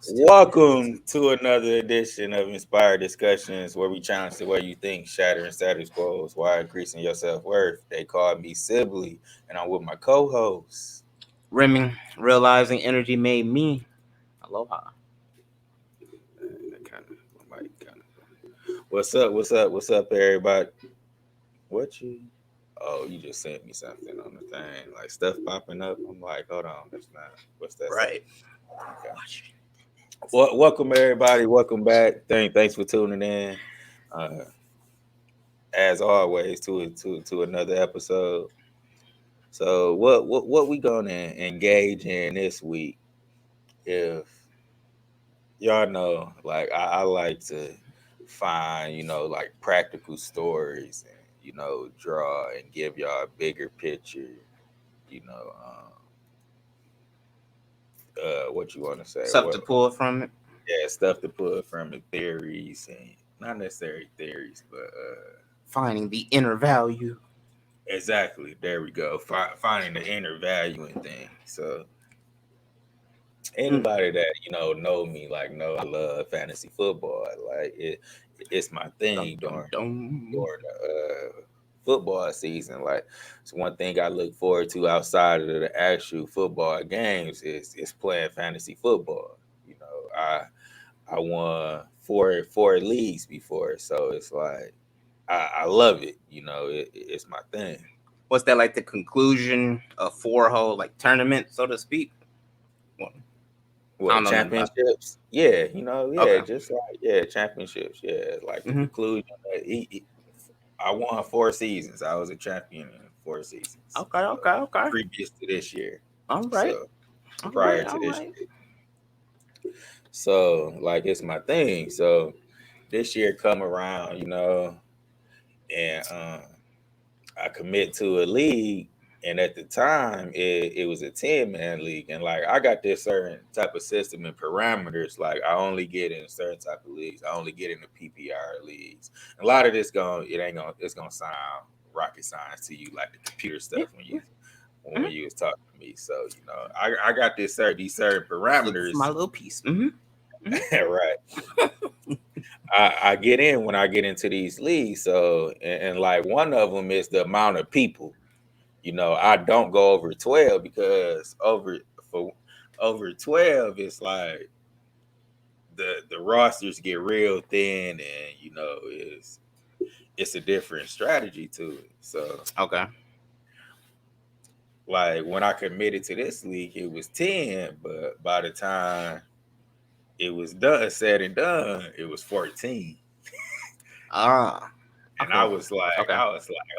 Welcome to another edition of Inspired Discussions, where we challenge the way you think, shattering status quos while increasing your self worth. They call me Sibley, and I'm with my co-host. Rimming, realizing energy made me. Aloha. What's up? What's up? What's up, everybody? What you? Oh, you just sent me something on the thing, like stuff popping up. I'm like, hold on, that's not. What's that say? Right. Okay. Well, welcome everybody. Welcome back. Thanks for tuning in. Uh, as always, to another episode. So what we gonna engage in this week? If y'all know, like I like to find like practical stories and draw and give y'all a bigger picture. You know, what you want to say? Stuff What to pull from it. Yeah, stuff to put from it, theories and not necessarily theories, but Finding the inner value. exactly. There we go. Finding the inner value in things. So Mm. anybody that know me, like, know I love fantasy football. Like it's my Dum thing dum during dum. during the football season. Like, it's one thing I look forward to outside of the actual football games is playing fantasy football. I won four leagues before, so it's like I love it. It's my thing. What's that like? The conclusion of four whole like tournament, so to speak. Well, I What, don't know nothing about. championships? Yeah, Okay. just like championships. Yeah, like the Mm-hmm. conclusion. I won 4 seasons. I was a champion in 4 seasons Okay. Okay. Okay. previous to this year. All right. So All prior right. to All this right. year, so like it's my thing. So this year come around, and I commit to a league, and at the time it was a 10-man league, and like I got this certain type of system and parameters. Like, I only get in certain type of leagues. I only get in the PPR leagues. A lot of this it's gonna sound rocket science to you, like the computer Yeah. stuff Yeah. when Mm-hmm. you was talking to me. So I got these certain Looking for my parameters. little piece. Mm-hmm. Mm-hmm. Right. I get in when I get into these leagues. So and like one of them is the amount of people. I don't go over 12 because for over 12, it's like the rosters get real thin, and it's a different strategy to it. So Okay. like when I committed to this league, it was 10, but by the time it was said and done, it was 14. Ah. And I Okay. was like, Okay.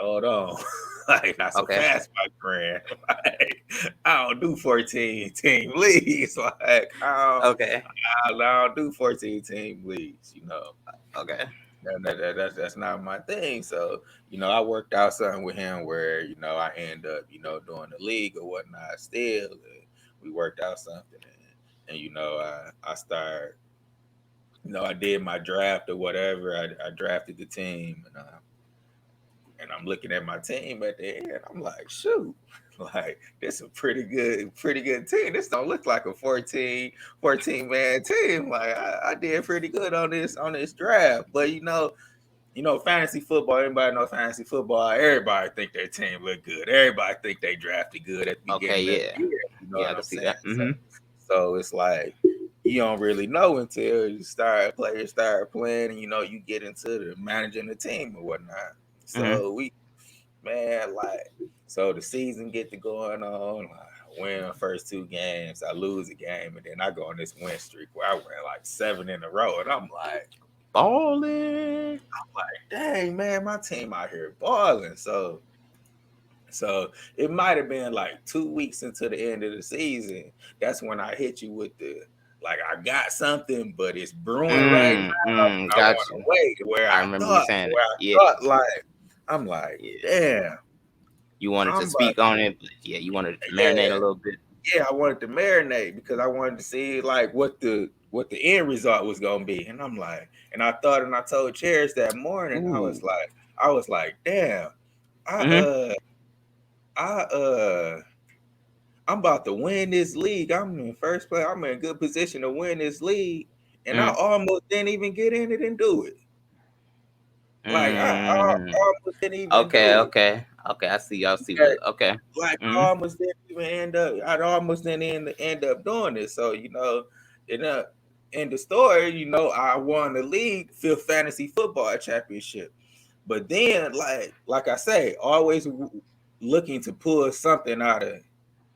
hold on. Like, not so Okay. fast, my friend. Like, I don't do 14 team leagues. Like, Okay. I don't do 14-team leagues. Okay. That's not my thing. So, I worked out something with him where, I end up, doing the league or whatnot still. And we worked out something. And I started, I did my draft or whatever. I drafted the team, and I'm looking at my team at the end. I'm like, shoot, like, this a pretty good team. This don't look like a 14 man team. Like, I did pretty good on this draft. But fantasy football, anybody know fantasy football, everybody think their team look good. Everybody think they drafted good at the Okay. beginning of Yeah. the year. You know Yeah. what I can I'm see saying? that. So, Mm-hmm. so it's like you don't really know until players start playing, and you get into the managing the team or whatnot. Mm-hmm. So man, like, so the season get to going on. I win the first 2 games, I lose a game, and then I go on this win streak where I win like 7 in a row, and Balling. I'm like, dang man, my team out here balling. So it might have been like 2 weeks into the end of the season. That's when I hit you with the, like, I got something, but it's brewing right now. I Got want you. to wait I remember you saying it. Yeah. like, I'm like, Yeah. damn, You wanted to I'm about speak on it, but yeah, you wanted to marinate yeah. a little bit. Yeah, I wanted to marinate because I wanted to see like what the end result was gonna be. And I'm like, and I thought, and I told Cherish that morning, Ooh. I was like, damn, I Mm-hmm. uh I uh I'm about to win this league. I'm in first place. I'm in good position to win this league, and I Mm, almost didn't even get in it and do it. Like I mm. almost didn't even Okay, do it. okay, okay. I see. I see Yeah, what. Okay. like I Mm, almost didn't even end up. I almost didn't end up doing this. So in uh, in the story, I won the league fifth fantasy football championship. But then, like I say, always looking to pull something out of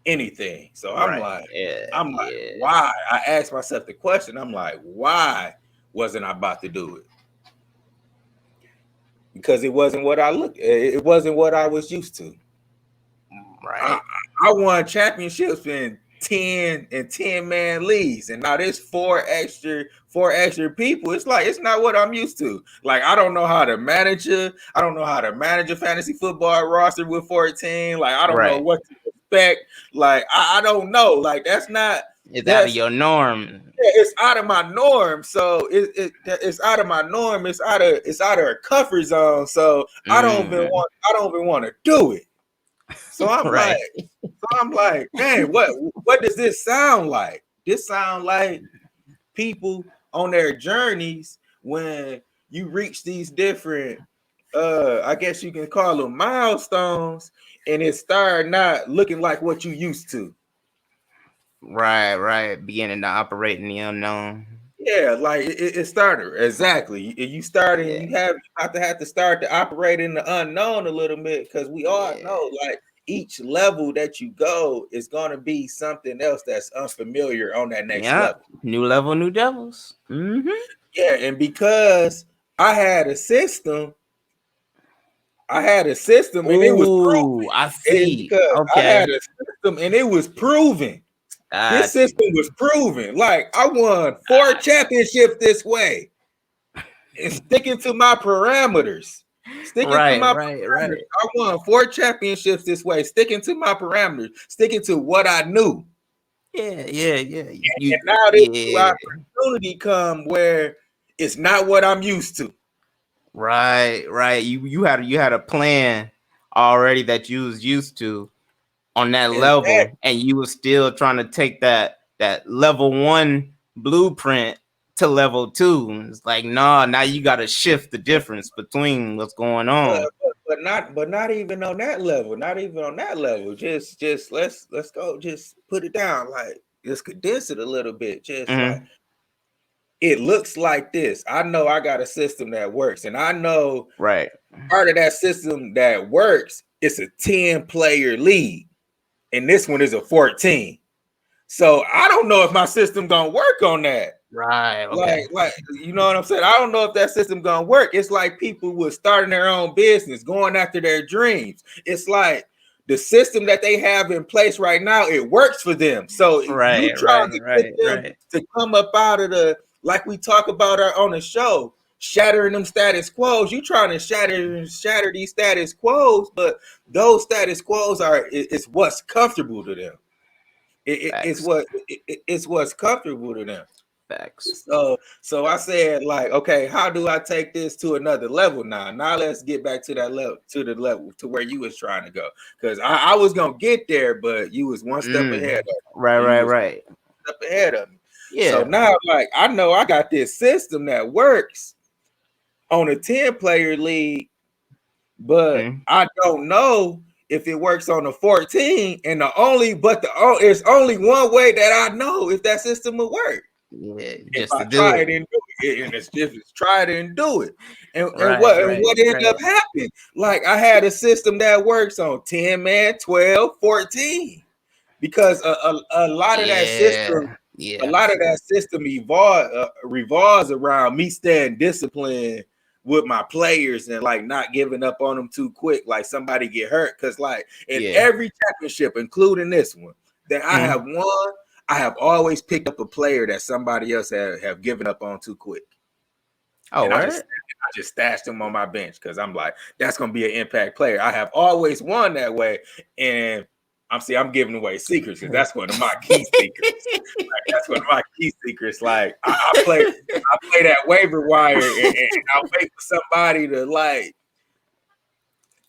anything. So right. Yeah. I'm like, Yeah. why? I asked myself the question. I'm like, why wasn't I about to do it? Because it wasn't what I looked. It wasn't what I was used to. I Right. I won championships in 10 man leagues, and now there's four extra people. It's like it's not what I'm used to. Like I don't know how to manage a I don't know how to manage a fantasy football roster with 14. Like I don't know Right. what to expect. Like I don't know. Like It's out of that's your norm. yeah, it's out of my norm. So it's out of my norm. It's out of a comfort zone. So Mm. I don't even want to do it. So Right. I'm like, man, what does this sound like? This sound like people on their journeys when you reach these different I guess you can call them milestones, and it start not looking like what you used to. Right. Right. Beginning to operate in the unknown. Yeah, like it started exactly. You starting, Yeah. you have to start to operate in the unknown a little bit, because we all Yeah. know like each level that you go is gonna be something else that's unfamiliar on that next Yeah. level. New level, new devils. Mm-hmm. Yeah, and because I had a system, and it was Ooh, I proven. And see. because I Okay. had a system and it was proven. This Got you. system was proven. Like I won four Got championships this way. And sticking to my parameters. you. Sticking to Right. my Right. parameters. Right. I won four championships this way, sticking to my parameters, sticking to what I knew. Yeah. Yeah. Yeah. You. And now this new Yeah. opportunity come where it's not what I'm used to. Right. Right. You had a plan already that you was used to on that Exactly. level, and you was still trying to take that level one blueprint to level two. It's like, nah, now you got to shift the difference between what's going But, on. but not even on that level. Not even on that level. Just let's go. Just put it down. Like just condense it a little bit. Just like Hmm. it looks like this. I know I got a system that works, and I know Right. part of that system that works, it's a 10-player league, and this one is a 14. So I don't know if my system gonna work on that. Right. Like, Okay. like you know what I'm saying? I don't know if that system gonna work. It's like people with starting their own business, going after their dreams. It's like the system that they have in place right now, it works for them. So you Right. trying Right. to get Right. them Right. to come up out of the like we talk about on the show, shattering them status quos. You trying to shatter these status quos, but those status quos it's what's comfortable to them. Facts. It's what's comfortable to them. Facts. So I said, like, okay, how do I take this to another level now? Now let's get back to that level, to the level to where you was trying to go. Because I was gonna get there, but you was one step ahead of Right. me. You Right. was Right. one step ahead of me. So Yeah. now, like, I know I got this system that works on a 10-player league, but Mm. I don't know if it works on a 14. And there's only one way that I know if that system will work. Yeah. If Just I to do try it. it and do it, and it's just try it and do it. And Right. Right. what ended up Right. happening? Like I had a system that works on 10 man, 12, 14. Because a lot of that system, Yeah. a Yeah. lot of that system revolves around me staying disciplined with my players and like not giving up on them too quick, like somebody get hurt. Because like in Yeah. every championship, including this one that I Mm. have won, I have always picked up a player that somebody else have given up on too quick, Oh, and word. I just stashed him on my bench because I'm like, that's gonna be an impact player. I have always won that way, and I'm giving away secrets because that's one of my key secrets. Like, that's one of my key secrets. Like I play that waiver wire, and I wait for somebody to like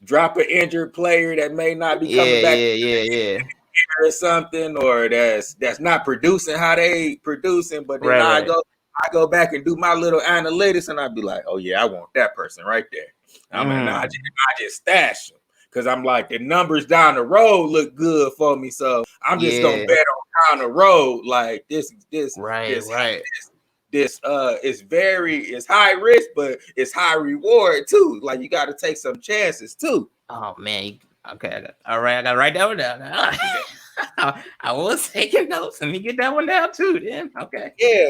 drop an injured player that may not be coming Yeah, back yeah, yeah, yeah. or something, or that's not producing how they producing, but then Right, right. I go back and do my little analytics, and I'd be like, oh yeah, I want that person right there. And I just stash them because I'm like the numbers down the road look good for me, so I'm just gonna Yeah. bet on down the road like Right, this right. it's high risk, but it's high reward too. Like you got to take some chances too. Oh man. Okay. All right. I got to write that one down. I was taking notes. Let me get that one down too. Then. Okay. Yeah.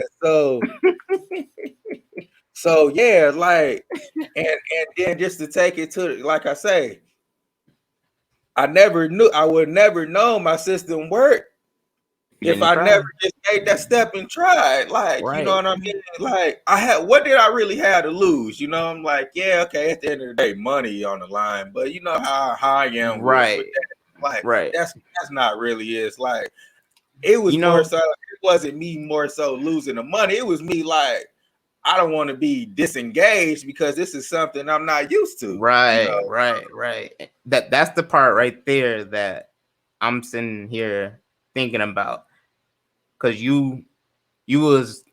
So yeah, like and then just to take it to like I say, I would never know my system worked You if didn't I never try. just made that step and tried. Like, you know Right. what I mean? Like what did I really have to lose? You know, I'm like, yeah, okay, at the end of the day, money on the line. But you know how I am with Right. that. Like Right. that's not really it's like it was You more know. so it wasn't me more so losing the money. It was me like I don't want to be disengaged because this is something I'm not used to, you know. Right. Right. Right. That's the part right there that I'm sitting here thinking about because you was,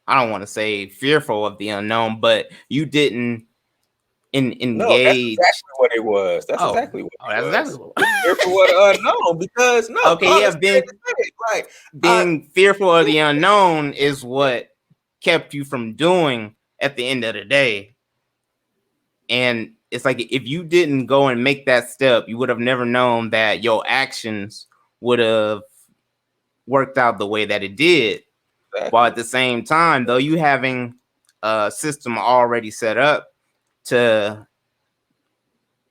I don't want to say fearful of the unknown, but you didn't No, that's engage. exactly what it was. That's Oh, exactly what oh, it that's exactly was. what. Fearful of the unknown because no, Okay, call yeah, it straight to straight. Like I being fearful of the unknown is what kept you from doing at the end of the day. And it's like if you didn't go and make that step, you would have never known that your actions would have worked out the way that it did. While at exactly the same time, though, you having a system already set up to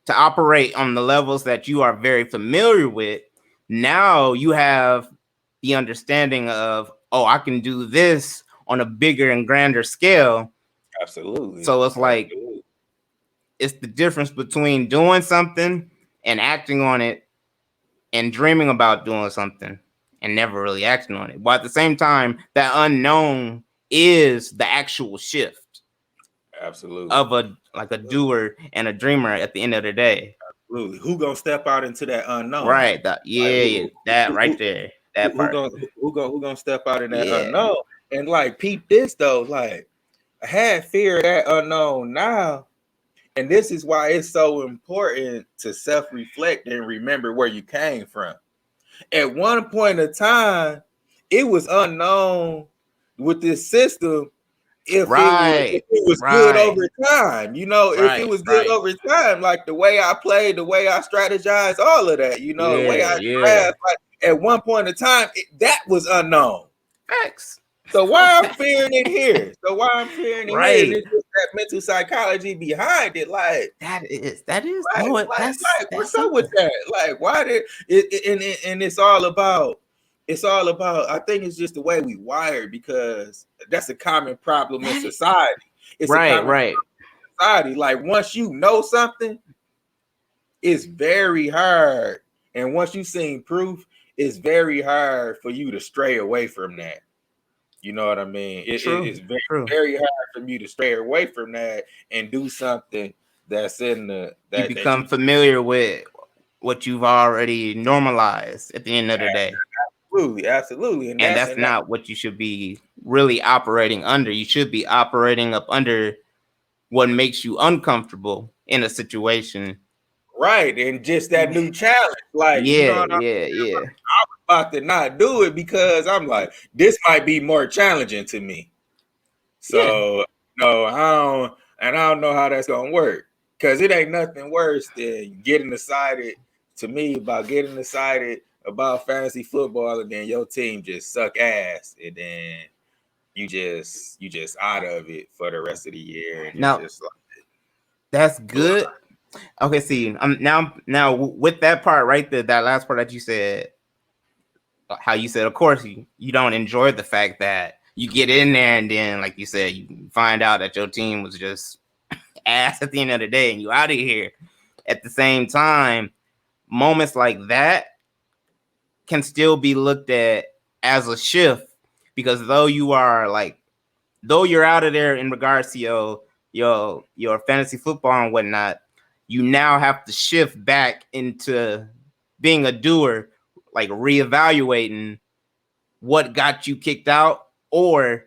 operate on the levels that you are very familiar with, now you have the understanding of, oh, I can do this on a bigger and grander scale. absolutely. So it's like Absolutely. it's the difference between doing something and acting on it and dreaming about doing something and never really acting on it. But at the same time, that unknown is the actual shift Absolutely. of a like a doer and a dreamer at the end of the day. Absolutely. Who gonna step out into that unknown? Right. Like Yeah, that right there. That part. who gonna step out in that Yeah. unknown? And like peep this though, like I had fear of that unknown now. And this is why it's so important to self-reflect and remember where you came from. At one point in time, it was unknown with this system if Right. it was good Right. over time, you know, if it Right. was good Right. over time, like the way I played, the way I strategized, all of that, you know, the way Yeah. I Yeah. draft, like at one point in time, that was unknown. Facts. So why I'm fearing it here? So why I'm fearing it here? And Right. it's just that mental psychology behind it, That is like, no, what's that's up with something. that? Like, why did and it's all about. I think it's just the way we wired because that's a common problem in That society. It's a right, common right. society. Like once you know something, it's very hard, and once you've seen proof, it's very hard for you to stray away from that. You know what I mean? True. It's very True. very hard for me to stray away from that and do something that's in the You that you become familiar with what you've already normalized at the end of the day. absolutely, And that's and that not what you should be really operating under. You should be operating up under what makes you uncomfortable in a situation. right, and just that new challenge, like you know Yeah, what I'm yeah, yeah. about to not do it because I'm like this might be more challenging to me. Yeah. So no, I don't know how that's gonna work because it ain't nothing worse than getting excited to me about getting excited about fantasy football and then your team just suck ass and then you just out of it for the rest of the year and it's Now just like that's blah. good. Okay, see, now with that part right there, that last part that you said, how you said, of course, you don't enjoy the fact that you get in there and then, like you said, you find out that your team was just ass at the end of the day and you out of here. At the same time, moments like that can still be looked at as a shift because though you're out of there in regards to your fantasy football and whatnot, you now have to shift back into being a doer. like reevaluating what got you kicked out, or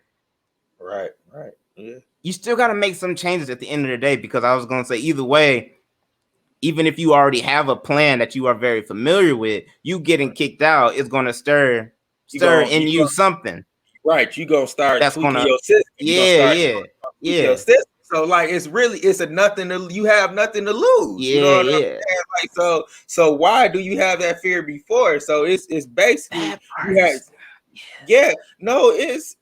Right. Right. Yeah. you still got to make some changes at the end of the day. Because I was going to say, either way, even if you already have a plan that you are very familiar with, you getting Right. kicked out is going to stir in You you go something right. You gonna start that's going tweaking to, your system. You gonna yeah, start yeah, tweak your yeah, system. So like it's a nothing to you have nothing to lose. You know yeah, what I'm yeah. saying? Like so why do you have that fear before? So it's basically That you part have is, yeah, no, it's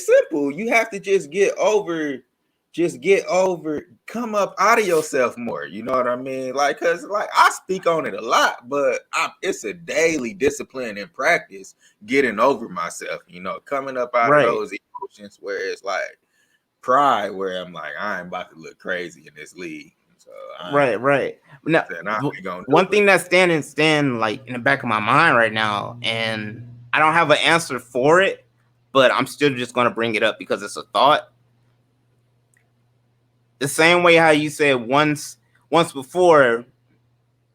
simple. You have to just get over, come up out of yourself more. You know what I mean? Like, cause like I speak on it a lot, but it's a daily discipline and practice getting over myself. You know, coming up out of right, those emotions where it's like pride, where I'm like, I ain't about to look crazy in this league, so I right, ain't. right. Now, Then I ain't gonna do one it. thing that's standing like in the back of my mind right now, and I don't have an answer for it, but I'm still just going to bring it up because it's a thought. The same way how you said once before,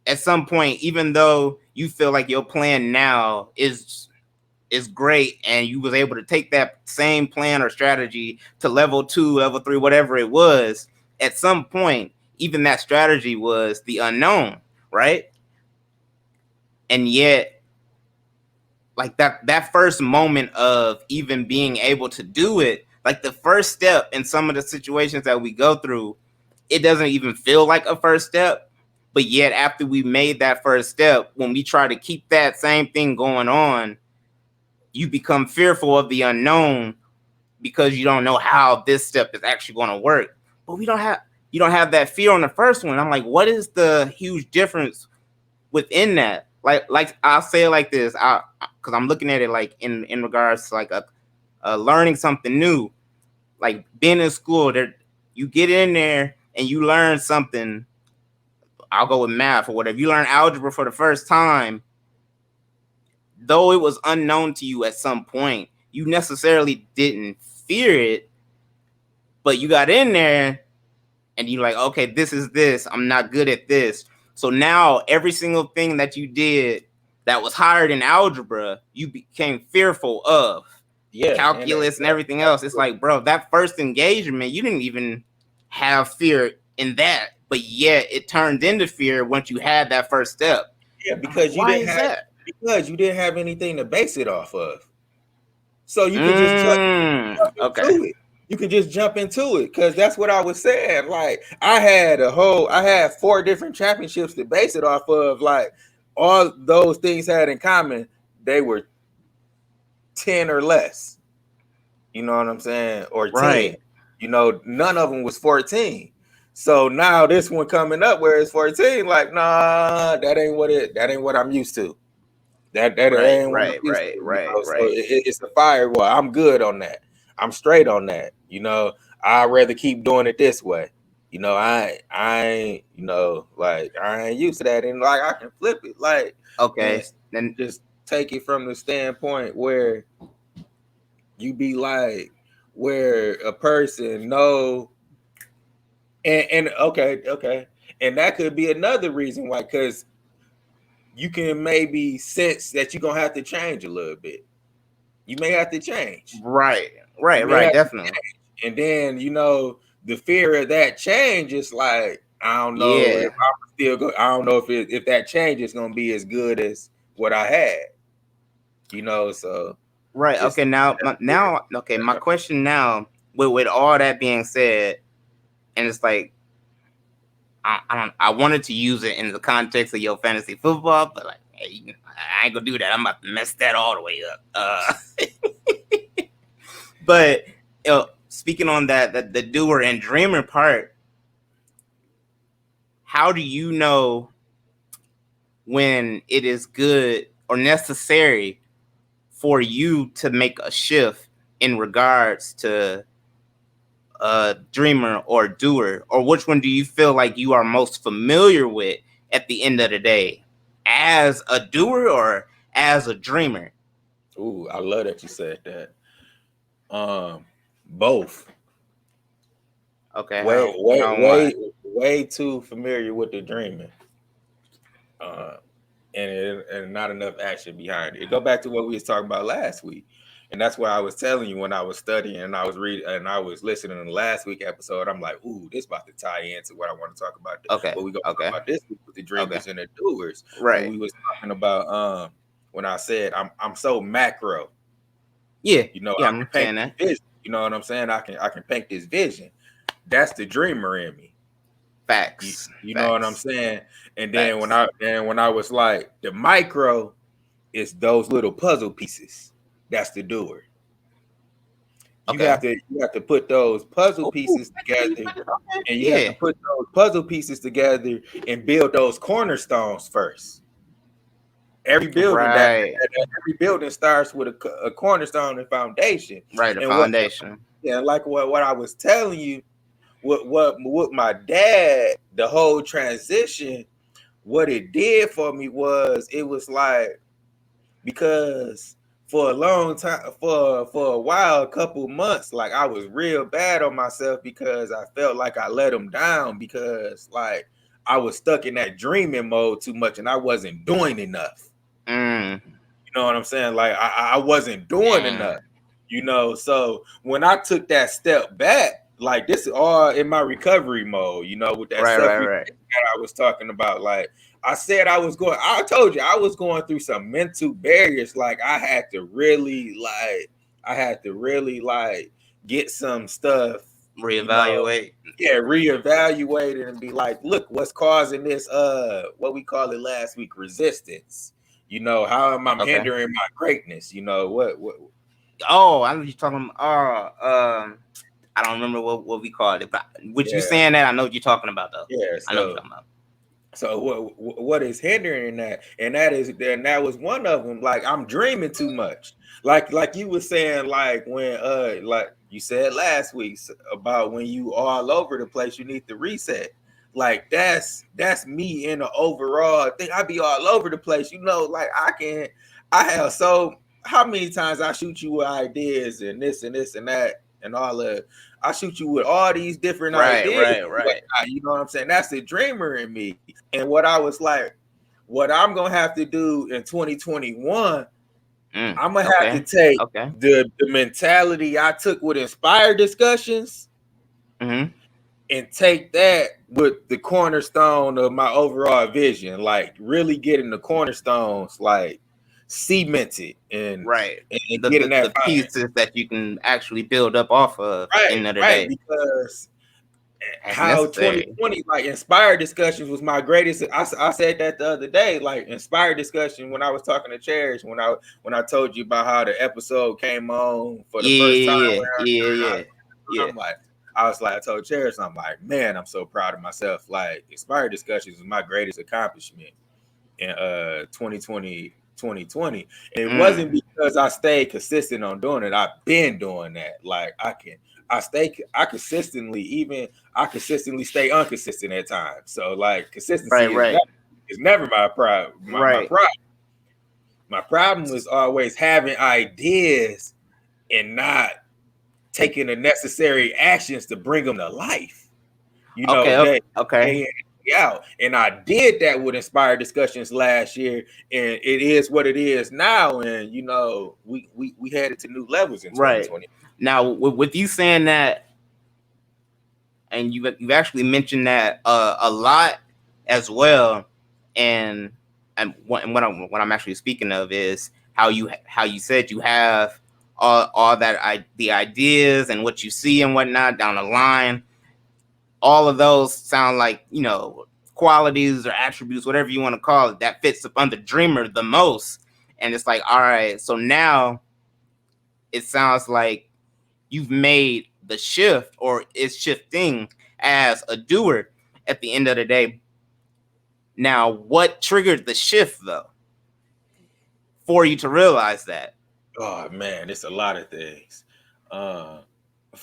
at some point, even though you feel like your plan now is great, and you was able to take that same plan or strategy to level 2, level 3, whatever it was, at some point, even that strategy was the unknown, right? And yet, like that first moment of even being able to do it, like the first step in some of the situations that we go through, it doesn't even feel like a first step. But yet, after we made that first step, when we try to keep that same thing going on, you become fearful of the unknown because you don't know how this step is actually going to work. But you don't have that fear on the first one. I'm like, what is the huge difference within that? Like I'll say it like this, because I'm looking at it like in regards to like a learning something new, like being in school. There, you get in there and you learn something. I'll go with math or whatever. You learn algebra for the first time, though it was unknown to you at some point. You necessarily didn't fear it, but you got in there and you're like, okay, this is this. I'm not good at this. So now every single thing that you did that was higher than algebra, you became fearful of Yeah, and calculus and everything else. It's like, bro, that first engagement, you didn't even have fear in that, but yet it turned into fear once you had that first step. yeah, I'm like, because why is that? you didn't have anything to base it off of. So you could just jump Okay. into it. You could just jump into it because that's what I was saying. Like I had 4 different championships to base it off of. Like all those things had in common, they were 10 or less. You know what I'm saying? Or 10. Right. You know, none of them was 14. So now this one coming up where it's 14, like, nah, that ain't what I'm used to. That Right. ain't what I'm Right. used to, Right. you Right. know. So Right. it's a firewall. I'm good on that. I'm straight on that. You know, I'd rather keep doing it this way. You know, I ain't, you know, like I ain't used to that. And like I can flip it, like, Okay. and Then just take it from the standpoint where you be like, where a person know and okay. And that could be another reason why, because you can maybe sense that you're gonna have to change a little bit. You may have to change. right. You Right. may Right. have to Definitely. change. And then, you know, the fear of that change is like, I don't know if Yeah. I'm still go I don't know if that change is gonna be as good as what I had, you know. So Right. just Okay. Now, that fear. now, okay. My question now, with all that being said, and it's like I don't. I wanted to use it in the context of your fantasy football, but like, hey, I ain't gonna do that. I'm about to mess that all the way up. But speaking on that, the doer and dreamer part, how do you know when it is good or necessary for you to make a shift in regards to dreamer or doer, or which one do you feel like you are most familiar with at the end of the day, as a doer or as a dreamer? Ooh, I love that you said that. Both. Okay, Way, way, how and why? way, way too familiar with the dreaming. Uh, and not enough action behind it. It go back to what we was talking about last week. And that's why I was telling you when I was studying and I was reading and I was listening to the last week episode, I'm like, ooh, this about to tie into what I want to talk about. Okay. What we gonna talk Okay. about this week with the Okay. dreamers and the doers. When Right. we was talking about when I said I'm so macro, Yeah. you know, Yeah. I I'm can paint saying this that. vision. You know what I'm saying? I can paint this vision. That's the dreamer in me. You, Facts. you know what I'm Facts. saying? And then Facts. when I was like the micro is those little puzzle pieces. That's the doer. Okay. You have to put those puzzle Ooh, pieces together, okay. and you have to Yeah. put those puzzle pieces together and build those cornerstones first. Every building Right. every building starts with a cornerstone and foundation. Right. The And what foundation. yeah, like what I was telling you, what my dad, the whole transition, what it did for me was it was like because for a long time for a while, a couple months, like I was real bad on myself because I felt like I let him down because like I was stuck in that dreaming mode too much and I wasn't doing enough. Mm. You know what I'm saying? Like I wasn't doing enough, Damn. you know. So when I took that step back, like this is all in my recovery mode, you know, with that Right. self Right. Right. that I was talking about. Like I said, I told you I was going through some mental barriers. Like I had to really like get some stuff, you know, Reevaluate. yeah, reevaluate it and be like, look, what's causing this what we call it last week, resistance. You know, how am I Okay. hindering my greatness? You know, what Oh, I know you're talking. I don't remember what we called it, but with you yeah, saying that, I know what you're talking about though. yeah. I know what you're talking about. So what is hindering that? And that was one of them. Like I'm dreaming too much. Like you were saying, like when like you said last week about when you all over the place, you need to reset. Like that's me in the overall thing. I be all over the place, you know. Like I have so how many times I shoot you with ideas and this and that and all of. I shoot you with all these different Right. ideas. Right. Right. You know what I'm saying? That's the dreamer in me. And what I was like, what I'm gonna have to do in 2021, I'm gonna have to Okay. take Okay. the mentality I took with inspired discussions Mm-hmm. and take that with the cornerstone of my overall vision, like really getting the cornerstones like cemented Right. and getting The that pieces that you can actually build up off of right, in another right, day. because That's how necessary. 2020 like inspired discussions was my greatest. I said that the other day, like inspired discussion when I was talking to Cherish when I told you about how the episode came on for the first time Yeah. Yeah. during our Yeah. Yeah. I'm like I was like I told Cherish I'm like man I'm so proud of myself, like inspired discussions was my greatest accomplishment in 2020. And it wasn't Mm. because I stayed consistent on doing it. I've been doing that. Like I consistently stay inconsistent at times. So like Right. consistency Right. is never my problem. Right. My problem was always having ideas and not taking the necessary actions to bring them to life. You know, Okay. Okay. Okay. day in, day out. And I did that with inspired discussions last year, and it is what it is now. And you know, we headed to new levels in Right. 2020. Now, with you saying that, and you've actually mentioned that a lot as well, and what I'm actually speaking of is how you said you have all the ideas and what you see and whatnot down the line. All of those sound like qualities or attributes, whatever you want to call it, that fits upon the dreamer the most. And it's like, all right, so now it sounds like you've made the shift or it's shifting as a doer at the end of the day. Now, what triggered the shift though for you to realize that? Oh man, it's a lot of things. Uh,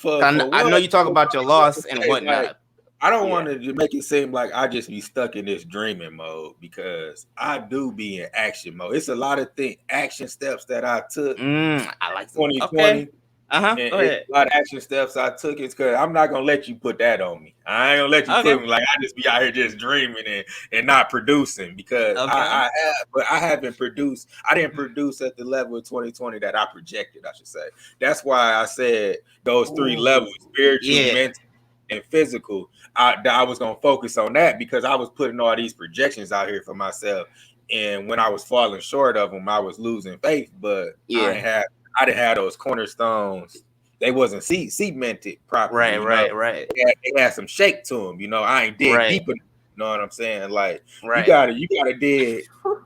I know you talk for one, about your I want to loss and say like whatnot. I don't Yeah. want to make it seem like I just be stuck in this dreaming mode because I do be in action mode. It's a lot of action steps that I took I like them. Okay. 2020 And Go it's ahead. a lot of action steps I took. It's because I'm not gonna let you put that on me. I ain't gonna let you Okay. put me like I just be out here just dreaming and not producing because Okay. I have, but I haven't produced. I didn't produce at the level of 2020 that I projected. I should say. That's why I said those three Ooh. levels: spiritual, Yeah. mental, and physical. I was gonna focus on that because I was putting all these projections out here for myself, and when I was falling short of them, I was losing faith. But Yeah. I didn't have those cornerstones. They wasn't cemented properly, Right. you know. Right. Right. They had some shake to them, you know. I ain't dig Right. deep enough. You know what I'm saying? Like Right. you gotta dig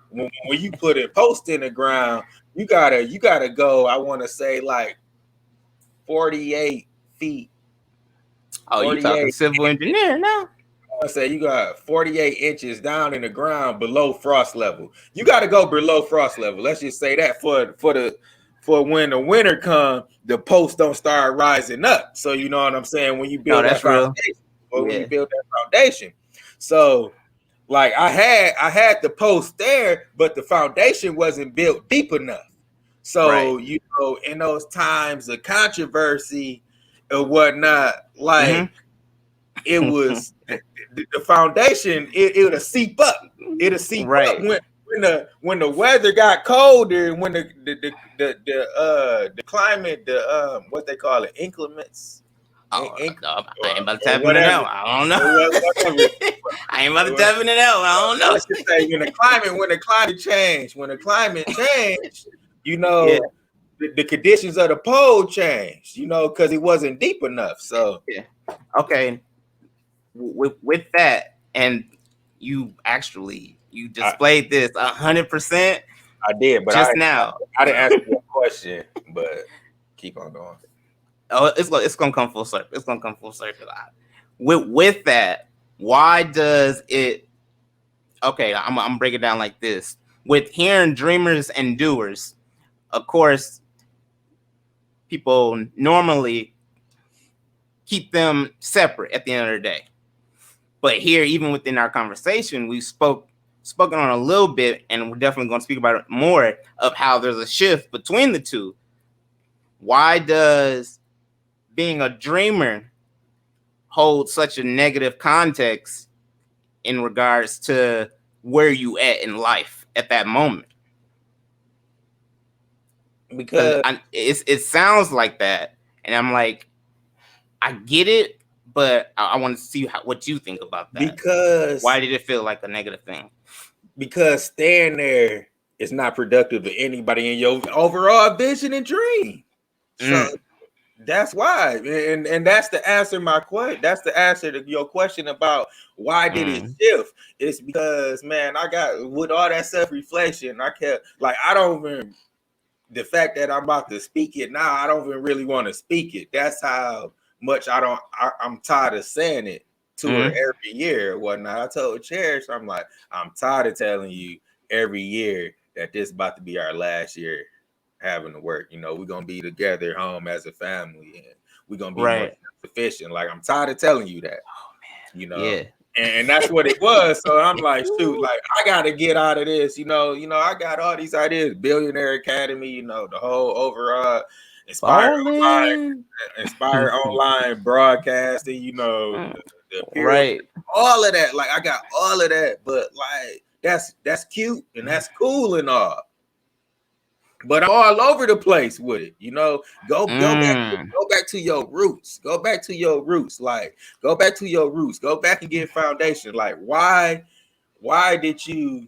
when you put a post in the ground. You gotta go. I want to say like 48 feet, Oh, you talking 48. civil engineer now? I say you got 48 inches down in the ground below frost level. You got to go below frost level. Let's just say that for when the winter come, the posts don't start rising up. So you know what I'm saying when you No, build that that's real. foundation, or when you Yeah. build that foundation. So like I had the post there, but the foundation wasn't built deep enough. Right. So you know, in those times of controversy and whatnot, like it was the foundation. It'll seep up. It'll seep up Right. when the weather got colder. When the climate what they call it inclements, Oh, no, I ain't about to or tap into whatever that one. I don't know. whatever. I ain't about to tap into that one. I don't know. Let's just say when the climate changed, you Yeah. know the conditions of the pole changed. You know because it wasn't deep enough. So Yeah. Okay. With that, and you I, displayed this 100% I did, but just now. I didn't answer your question. But keep on going. Oh, it's gonna come full circle. It's gonna come full circle. With that, why does it? Okay, I'm break it down like this. With hearing dreamers and doers, of course, people normally keep them separate at the end of the day. But here, even within our conversation, we spoken on a little bit, and we're definitely going to speak about it more of how there's a shift between the two. Why does being a dreamer hold such a negative context in regards to where you at in life at that moment? Because Because it sounds like that, and I'm like, I get it, but I want to see what you think about that. Why because did it feel like a negative thing? because staying there is not productive to anybody in your overall vision and dream. So Mm, that's why, and that's the answer. My question. That's the answer to your question about why did it mm, shift. It's because man, I got with all that self reflection. I kept like I don't even the fact that I'm about to speak it now. I don't even really want to speak it. That's how much I don't. I'm tired of saying it to her mm. every year or whatnot. I told Cherish, I'm like, I'm tired of telling you every year that this is about to be our last year having to work. You know, we're gonna be together home as a family and we're gonna be more Right. sufficient. Like I'm tired of telling you that, you know. Yeah. And that's what it was. So I'm like, shoot, like I gotta get out of this, I got all these ideas, Billionaire Academy, the whole overall inspire online, Balling. inspire online broadcasting, the pyramid, Right. all of that. Like I got all of that, but like that's cute and that's cool and all. But I'm all over the place with it, Mm. go back to your roots. Go back to your roots. Like go back to your roots. Go back and get foundation. Like why did you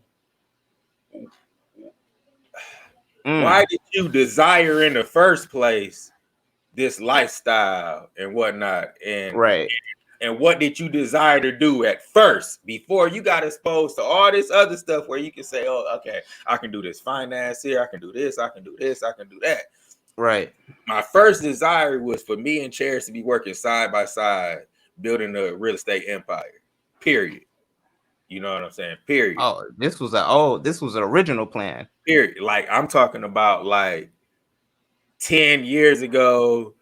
Mm. why did you desire in the first place this lifestyle and whatnot? Right. And what did you desire to do at first before you got exposed to all this other stuff where you can say, oh, okay, I can do this finance here, I can do this, I can do this, I can do that. Right. My first desire was for me and Cherish to be working side by side, building a real estate empire. Period. You know what I'm saying? Period. This was an original plan. Period. Like I'm talking about like 10 years ago,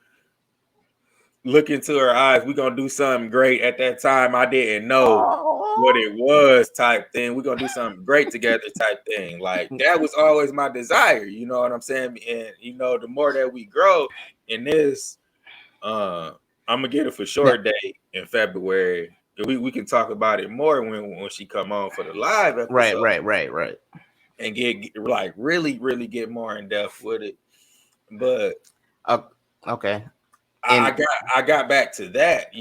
look into her eyes, we're gonna do something great. At that time, I didn't know. what it was type thing. We're gonna do something great together type thing. Like that was always my desire. You know what I'm saying? And the more that we grow in this, I'm gonna get a for Now, sure date in February. We can talk about it more when she come on for the live right, episode right, right, right. and get like really get more in depth with it. But Uh, okay. I And got I got back to that,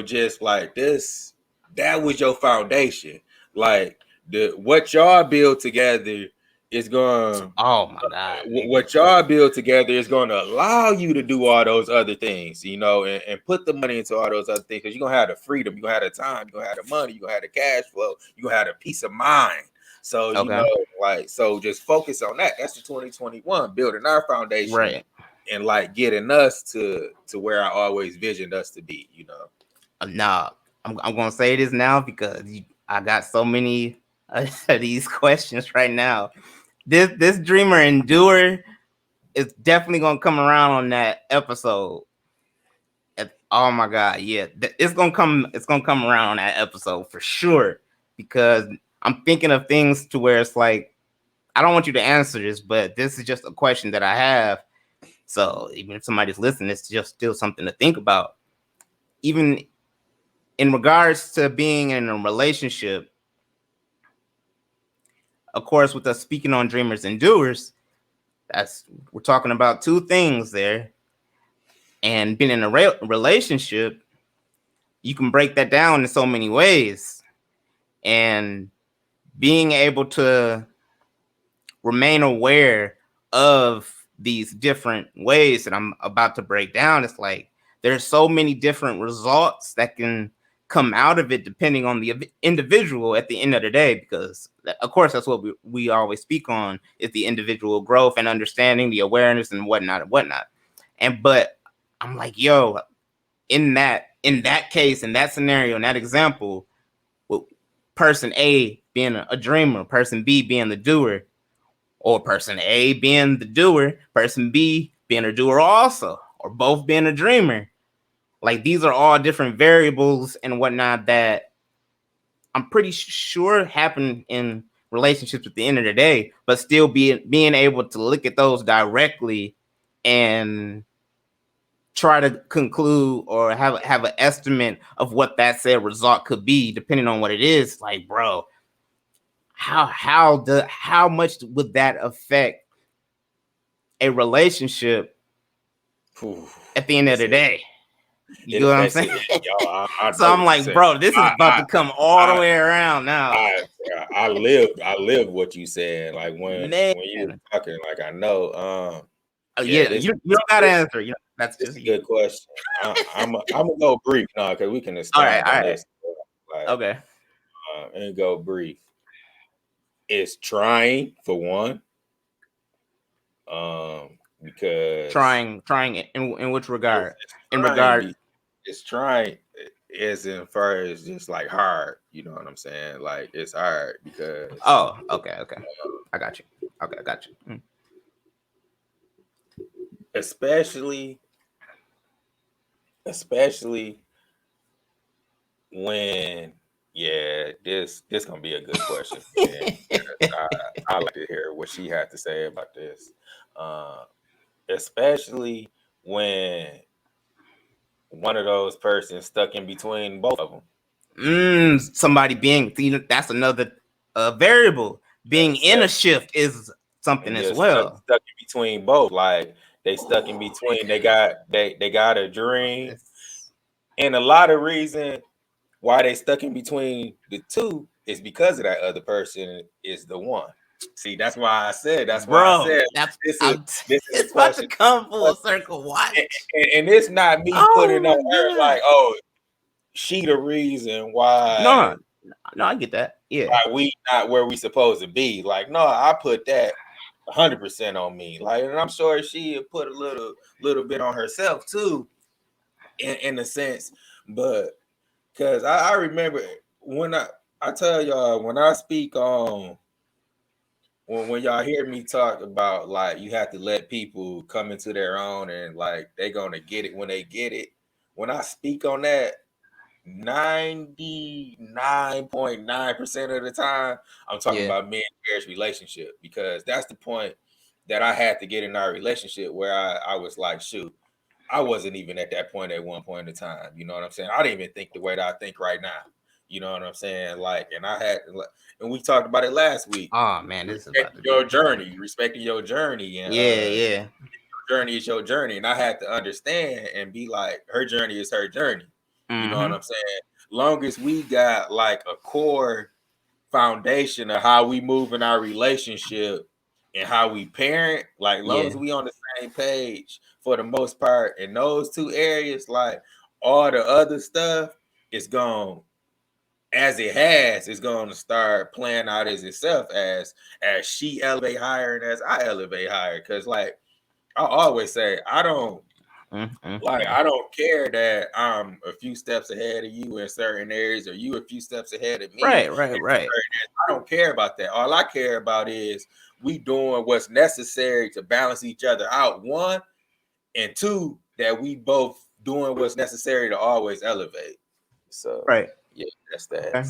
just like this. That was your foundation. Like the what y'all build together is going. oh my God, nigga. What y'all build together is going to allow you to do all those other things, and put the money into all those other things because you're gonna have the freedom, you're gonna have the time, you're gonna have the money, you're gonna have the cash flow, you're gonna have the peace of mind. So Okay. so just focus on that. That's the 2021 building our foundation Right. and like getting us to where I always visioned us to be. Nah, I'm gonna say this now because I got so many of these questions right now. This dreamer endure is definitely gonna come around on that episode. Oh my God, yeah, it's gonna come. It's gonna come around on that episode for sure because I'm thinking of things to where it's like I don't want you to answer this, but this is just a question that I have. So even if somebody's listening, it's just still something to think about. Even in regards to being in a relationship, of course, with us speaking on dreamers and doers, that's we're talking about two things there. And being in a relationship, you can break that down in so many ways. And being able to remain aware of these different ways that I'm about to break down, it's like there's so many different results that can come out of it depending on the individual at the end of the day, because of course that's what we always speak on is the individual growth and understanding the awareness and whatnot. And but I'm like, yo, in that case, in that scenario, in that example, with person A being a dreamer, person B being the doer, or person A being the doer, person B being a doer also, or both being a dreamer. Like these are all different variables and whatnot that I'm pretty sure happen in relationships at the end of the day, but still being able to look at those directly and try to conclude or have an estimate of what that said result could be, depending on what it is. Like, bro, how much would that affect a relationship Whew. at the end of It's the it. day? You It get what I'm affects saying? it. Y'all, I So know I'm what you're like, saying. bro, this is about I, to come all the I, way around now. I, I live what you said. Like Man. when you were talking, like I know. Oh, Yeah, yeah, this you don't gotta answer. That's this is just a you. good question. I'm gonna go brief now because we can All right, expound all on right. this. Like, Okay. and go brief. It's trying for one, because Trying in which it's, regard? it's In trying regard. be it's trying as in far as just like hard. You know what I'm saying? Like it's hard because Oh, okay, okay. I got you. Okay, I got you. especially especially when this gonna be a good question. And I like to hear what she had to say about this. Uh, especially when one of those persons stuck in between both of them. Somebody being that's another variable. Being in a Set shift is something and as just well. stuck in between both. Like they stuck in between. They got a dream, It's- and a lot of reason why they stuck in between the two is because of that other person is the one. See, that's why I said. That's why I Bro, said that's this is I'm this is a it's about to question. come full circle. Watch. And it's not me Oh putting on my her God. like, oh, she the reason why No, no, I get that. Yeah. why we not where we supposed to be. Like, no, I put that 100% on me. Like, and I'm sure she put a little bit on herself too, in a sense. But because I remember when I tell y'all when I speak on when y'all hear me talk about like you have to let people come into their own and like they gonna get it when they get it. When I speak on that, 99.9% of the time, I'm talking Yeah. about me and Karen's relationship, because that's the point that I had to get in our relationship where I was like, shoot, I wasn't even at that point at one point in time. You know what I'm saying? I didn't even think the way that I think right now. You know what I'm saying? Like, and I had, and we talked about it last week. Oh man, this is about Respecting to your be. journey, respecting your journey, and Yeah, yeah. journey is your journey. And I had to understand and be like, her journey is her journey. You know what Mm-hmm. I'm saying? Long as we got like a core foundation of how we move in our relationship and how we parent, like long Yeah. as we on the same page for the most part in those two areas, like all the other stuff is going, as it has, is going to start playing out as itself, as she elevate higher and as I elevate higher. Cause like I always say, Mm-hmm. I don't care that I'm a few steps ahead of you in certain areas, or you a few steps ahead of me Right, right, in right. certain areas. I don't care about that. All I care about is we doing what's necessary to balance each other out. One, and two, that we both doing what's necessary to always elevate. So Right. yeah, that's that. Okay.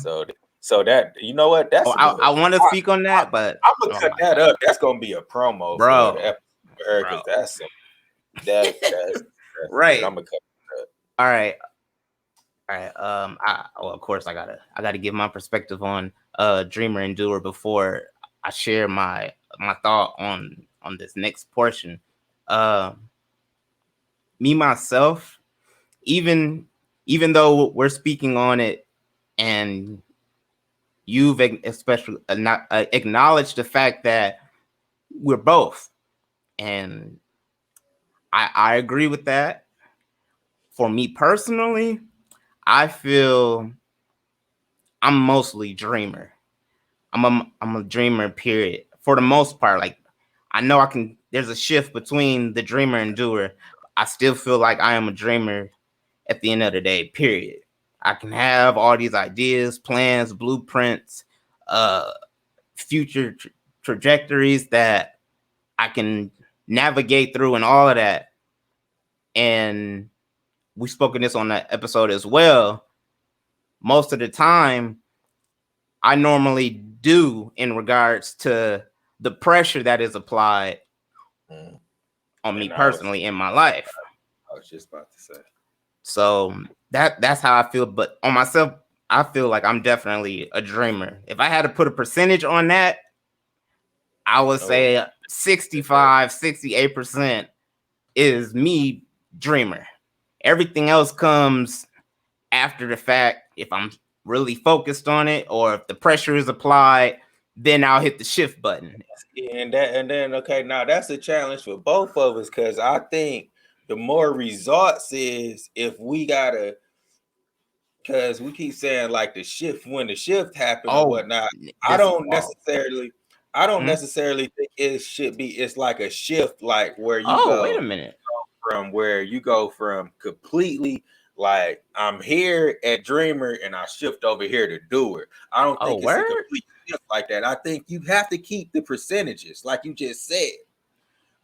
So that, you know what? Oh, That's a I want to speak on that, but I'm gonna oh cut my that up. That's gonna be a promo for the bro, episode for her, bro. because that's good. Right. I'm gonna cut it up. All right. All right. Of course I gotta give my perspective on Dreamer and Doer before I share my thought on this next portion. Um Me myself, even even though we're speaking on it, and you've especially not acknowledged the fact that we're both, and I agree with that. For me personally, I feel I'm mostly dreamer. I'm a dreamer, period. For the most part, like I know I can. There's a shift between the dreamer and doer. I still feel like I am a dreamer at the end of the day. Period. I can have all these ideas, plans, blueprints, uh, future trajectories that I can navigate through, and all of that. And we spoken this on that episode as well. Most of the time, I normally do in regards to the pressure that is applied Mm. on me And personally in my life. I was just about to say. So that's how I feel. But on myself, I feel like I'm definitely a dreamer. If I had to put a percentage on that, I would Oh, say 65, 68% is me dreamer. Everything else comes after the fact. If I'm really focused on it, or if the pressure is applied, then I'll hit the shift button. and then okay, now that's a challenge for both of us, because I think the more results is if we gotta, because we keep saying like the shift, when the shift happen or Oh, whatnot. I this. don't Oh, necessarily, I don't hmm? necessarily think it should be. It's like a shift, like where you Oh, wait a go minute. from, where you go from completely like I'm here at dreamer and I shift over here to doer. I don't Oh, think it's a word. complete shift like that. I think you have to keep the percentages, like you just said,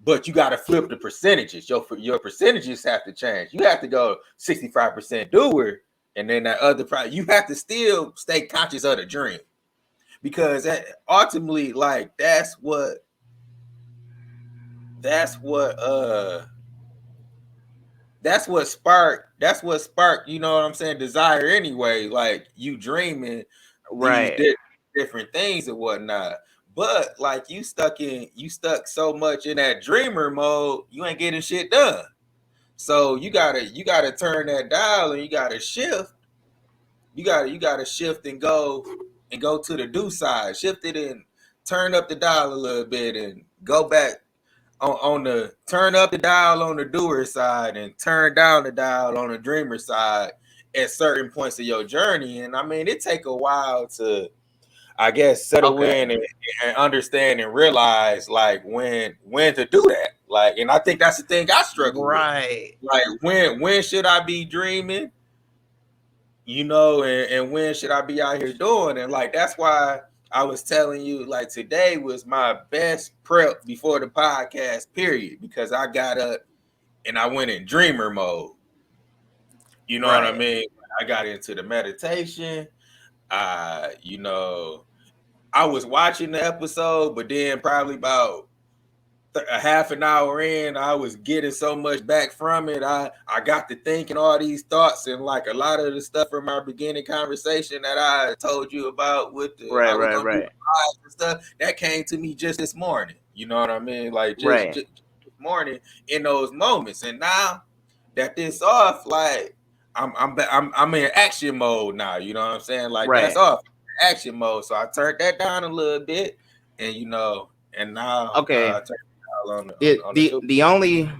but you got to flip the percentages. Your percentages have to change. You have to go 65% doer, and then that other part, you have to still stay conscious of the dream, because ultimately, like that's what that's what sparked, you know what I'm saying, desire anyway. Like you dreaming these Right. different things and whatnot. But like you stuck so much in that dreamer mode, you ain't getting shit done. So you gotta turn that dial, and you gotta shift. You gotta shift and go to the do side. Shift it and turn up the dial a little bit, and go back on the turn up the dial on the doer side, and turn down the dial on the dreamer side at certain points of your journey. And I mean, it take a while to, I guess, settle Okay. in and understand and realize like when to do that. Like, and I think that's the thing I struggle with. Right. Like when should I be dreaming, you know, and when should I be out here doing? And like that's why I was telling you, like today was my best prep before the podcast, period, because I got up and I went in dreamer mode. You know what I Right. mean? I got into the meditation. You know, I was watching the episode, but then probably about a half an hour in, I was getting so much back from it. I got to thinking all these thoughts, and like a lot of the stuff from our beginning conversation that I told you about with the Right, how we're right, gonna do the right, lives and stuff, that came to me just this morning. You know what I mean? Like right, just this morning in those moments, and now that this off, like I'm in action mode now. You know what I'm saying? Like that's right. off action mode. So I turned that down a little bit, and and now I Okay. turned it on on the The do. the only,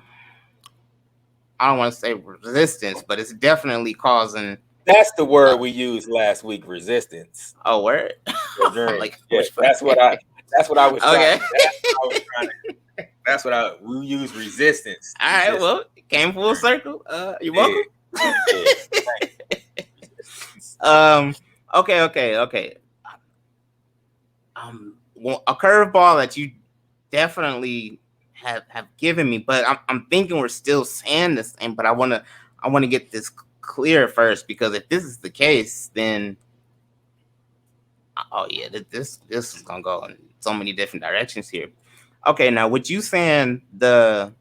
I don't want to say resistance, but it's definitely causing. That's the Uh, word we used last week. Resistance. oh, word. The I'm dream. like, Yeah, which one? that's what I. That's what I was trying to. Okay. That's what I was trying to. That's what I. We use resistance. All right. Resistance. Well, it came full circle. You're Yeah. welcome. Yeah. Thank you. Resistance. um. Okay. Okay. Okay. Well, a curveball that you definitely have given me, but I'm thinking we're still saying the same. But I want to get this clear first, because if this is the case, then oh yeah, this is gonna go in so many different directions here. Okay, now what you saying, the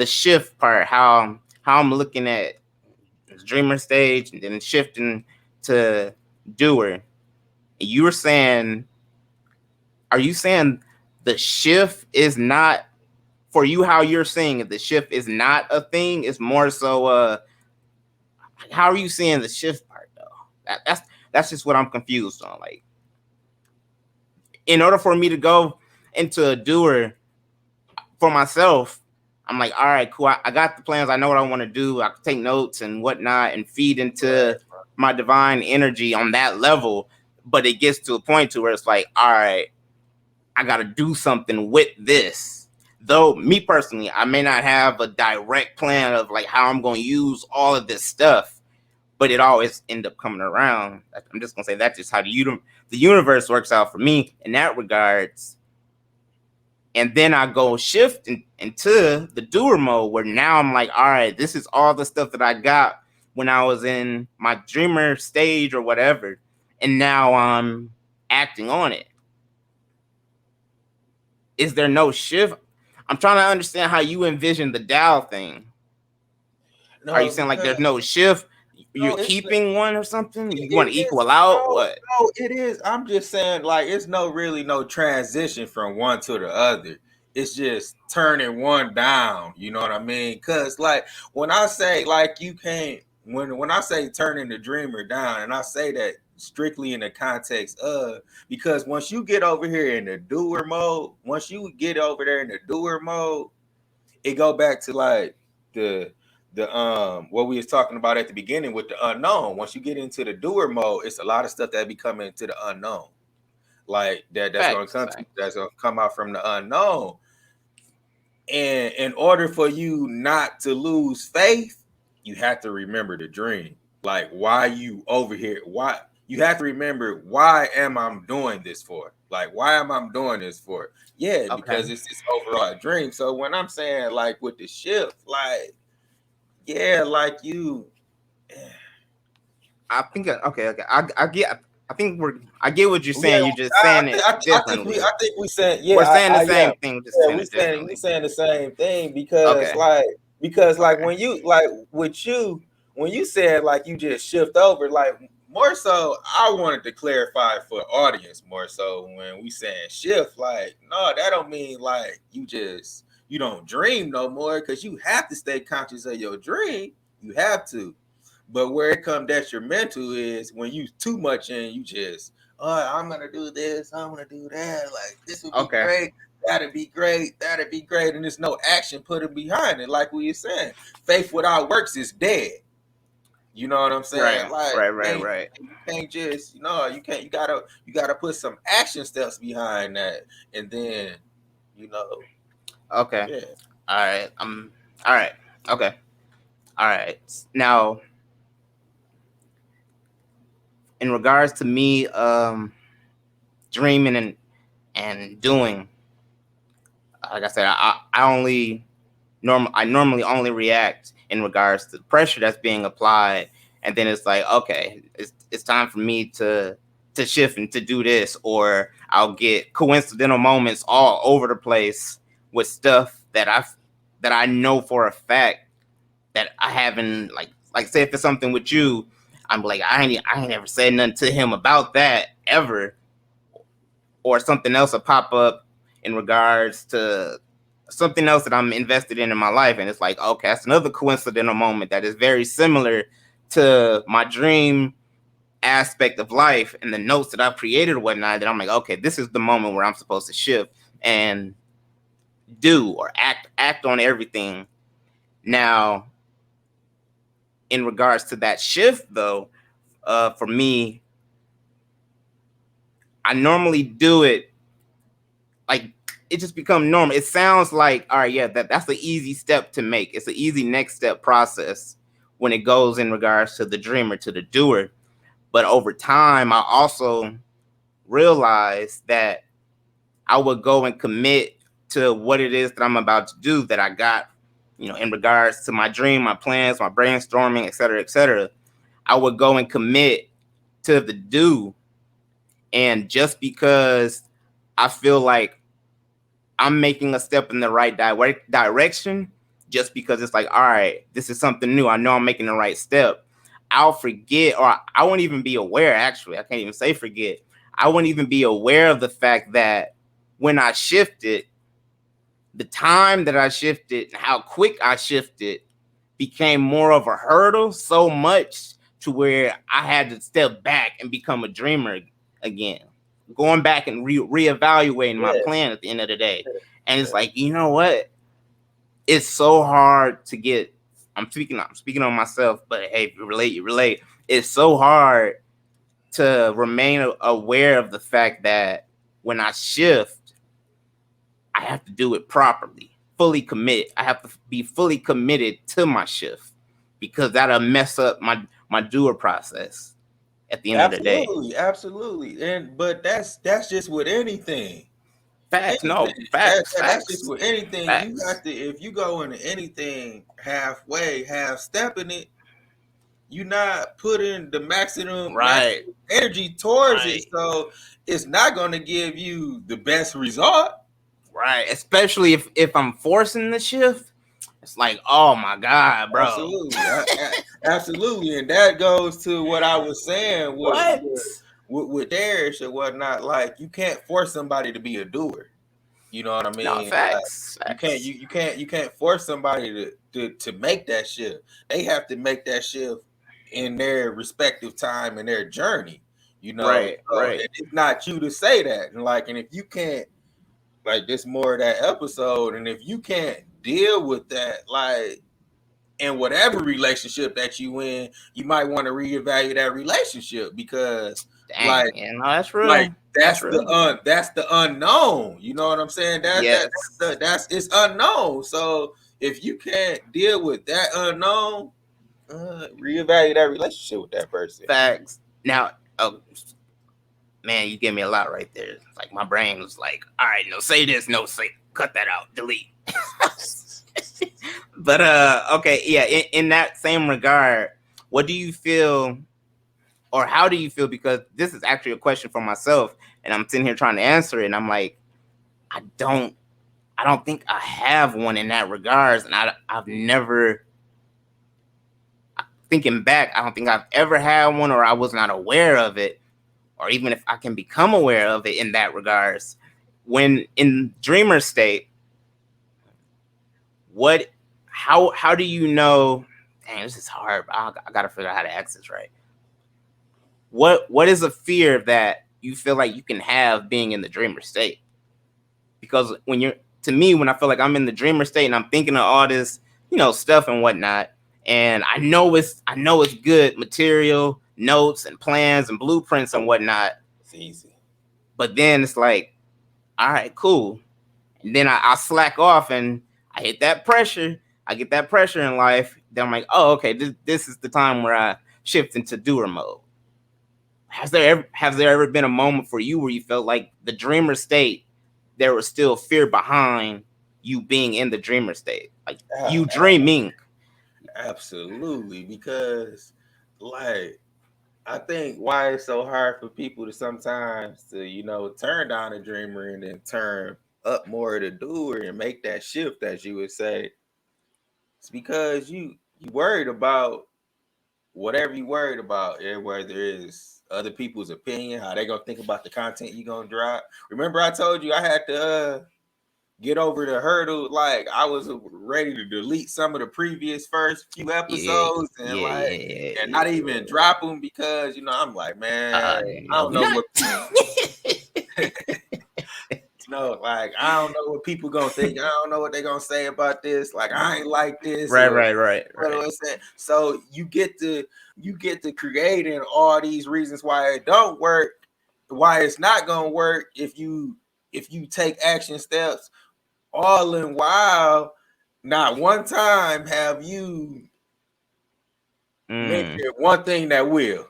shift part, how I'm looking at dreamer stage and then shifting to doer. You were saying, are you saying the shift is not for you? How you're saying it, the shift is not a thing. It's more so. How are you seeing the shift part though? That's just what I'm confused on. Like, in order for me to go into a doer for myself, I'm like, all right, cool. I got the plans. I know what I want to do. I can take notes and whatnot and feed into Right. my divine energy on that level. But it gets to a point to where it's like, all right, I got to do something with this. Though me personally, I may not have a direct plan of like how I'm going to use all of this stuff, but it always end up coming around. I'm just gonna say that's just how the universe works out for me in that regards. And then I go shift into the doer mode, where now I'm like, all right, this is all the stuff that I got when I was in my dreamer stage or whatever, and now I'm acting on it. Is there no shift? I'm trying to understand how you envision the Tao thing. Are you No, saying like because there's no shift? You're no, it's keeping one or something? You want it to is equal out? no, What? no, it is. I'm just saying, like, it's no really no transition from one to the other. It's just turning one down. You know what I mean? Cause like when I say like you can't when I say turning the dreamer down, and I say that strictly in the context of because once you get over here in the doer mode, once you get over there in the doer mode, it go back to like the what we was talking about at the beginning with the unknown. Once you get into the doer mode, it's a lot of stuff that be coming to the unknown. Like that's gonna Facts, come to facts. that's gonna come out from the unknown. And in order for you not to lose faith, you have to remember the dream. Like why you over here, why you have to remember why am I doing this for? Like why am I doing this for? Yeah, Okay. because it's this overall dream. So when I'm saying like with the shift, like yeah, like you I think okay, okay. I get. I think I get what you're yeah, saying. You're just saying it differently. I think we saying We're yeah, saying the yeah, same thing, just saying it we differently. saying the same thing Okay. because like Okay. when you like with you when you said like you just shift over like more so I wanted to clarify for audience more so when we saying shift like no that don't mean like you don't dream no more because you have to stay conscious of your dream you have to but where it come detrimental is when you too much in you just oh, I'm gonna do this, I'm gonna do that. Like this would be Okay. great, that'd be great, that'd be great, and there's no action put it behind it. Like we were saying, faith without works is dead. You know what I'm saying? Right. Like Right. Right. Right. you can't just you can't you gotta put some action steps behind that, and then you know Okay. yeah. All right. All right. Okay. All right. Now, in regards to me, dreaming and doing, like I said, I normally only react in regards to the pressure that's being applied and then it's like, okay, it's time for me to shift and to do this, or I'll get coincidental moments all over the place with stuff that I know for a fact that I haven't, like say if it's something with you, I'm like, I ain't ever said nothing to him about that ever, or something else will pop up in regards to something else that I'm invested in my life, and it's like, okay, that's another coincidental moment that is very similar to my dream aspect of life and the notes that I've created or whatnot. That I'm like, okay, this is the moment where I'm supposed to shift and do or act on everything. Now, in regards to that shift, though, for me, I normally do it like it just become normal. It sounds like, all right, yeah, that's the easy step to make. It's an easy next step process when it goes in regards to the dreamer to the doer. But over time, I also realized that I would go and commit to what it is that I'm about to do that I got, in regards to my dream, my plans, my brainstorming, et cetera, et cetera. I would go and commit to the do. And just because I feel like I'm making a step in the right direction, just because it's like, all right, this is something new. I know I'm making the right step. I'll forget, or I won't even be aware. Actually, I can't even say forget. I wouldn't even be aware of the fact that when I shifted, the time that I shifted, and how quick I shifted, became more of a hurdle, so much to where I had to step back and become a dreamer again, going back and reevaluating my Yes. plan at the end of the day. And it's like, you know what? It's so hard to get. I'm speaking on myself, but hey, you relate. It's so hard to remain aware of the fact that when I shift, I have to do it properly, fully commit. I have to be fully committed to my shift, because that'll mess up my doer process at the end of the day. Absolutely, absolutely. And but that's just with anything. Facts, Anything. no, facts, That's just facts, with anything. You facts. have to, if you go into anything halfway, half stepping it, you're not putting the Right, maximum energy towards it. right, So it's not gonna give you the best result. right. Especially if I'm forcing the shift, it's like, oh my god, bro. Absolutely, absolutely, and that goes to what I was saying What? with Darius or whatnot. Like you can't force somebody to be a doer. You know what I No, mean? Like facts, facts. you can't force somebody to make that shift. They have to make that shift in their respective time in their journey. You know, Right, so right. and it's not you to say that. And if you can't, like this more of that episode, and if you can't deal with that, like in whatever relationship that you in, you might want to reevaluate that relationship because like Dang, yeah, no, that's like real. That's real. that's the unknown. You know what I'm saying? Yes. That's it's unknown. So if you can't deal with that unknown, reevaluate that relationship with that person. Facts. Now, oh, man, you gave me a lot right there. Like my brain was like, all right, no, say this, no, say, cut that out, delete. But okay, yeah. In that same regard, what do you feel, or how do you feel? Because this is actually a question for myself, and I'm sitting here trying to answer it, and I'm like, I don't, I don't think I have one in that regards, and I've never, thinking back, I don't think I've ever had one, or I was not aware of it, or even if I can become aware of it in that regards. When in dreamer state, what, how do you know? Dang, this is hard. I gotta figure out how to ask this right. What is a fear that you feel like you can have being in the dreamer state? Because when you're, to me, when I feel like I'm in the dreamer state and I'm thinking of all this, stuff and whatnot, and I know it's good material, notes and plans and blueprints and whatnot, It's easy. but then it's like, all right, cool. And then I slack off and I hit that pressure. I get that pressure in life. Then I'm like, oh, okay, this is the time where I shift into doer mode. Has there ever been a moment for you where you felt like the dreamer state, there was still fear behind you being in the dreamer state, like Ah, you dreaming? absolutely, because like I think why it's so hard for people to sometimes to turn down a dreamer and then turn up more to doer and make that shift, as you would say. It's because you worried about whatever you worried about, whether it's other people's opinion, how they gonna think about the content you gonna drop. Remember, I told you I had to get over the hurdle. Like I was ready to delete some of the previous first few Yeah, episodes and yeah, like yeah, and yeah. not even drop them because I'm like, man, I No, don't we know not. what like I don't know what people gonna think. I don't know what they gonna say about this. Like I ain't like this Right, or right, right, what right. do I say? So you get to creating all these reasons why it don't work, why it's not gonna work if you take action steps, all in while not one time have you Mm. mentioned one thing that will,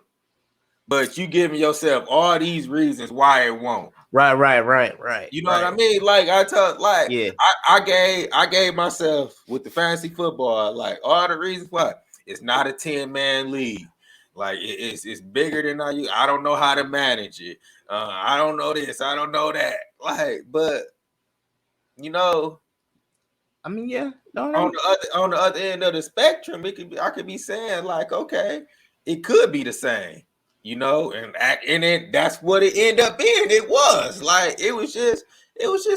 but you giving yourself all these reasons why it won't. Right, right, right, right, You know what I right. mean? Like I told, like Yeah. I gave myself with the fantasy football, like all the reasons why it's not a 10-man league. Like it's bigger than I don't know how to manage it. I don't know this. I don't know that. Like, but you know, I mean, yeah. No, on no. the other end of the spectrum, it could be I could be saying like, okay, it could be the same, and then that's what it ended up being. It was like it was just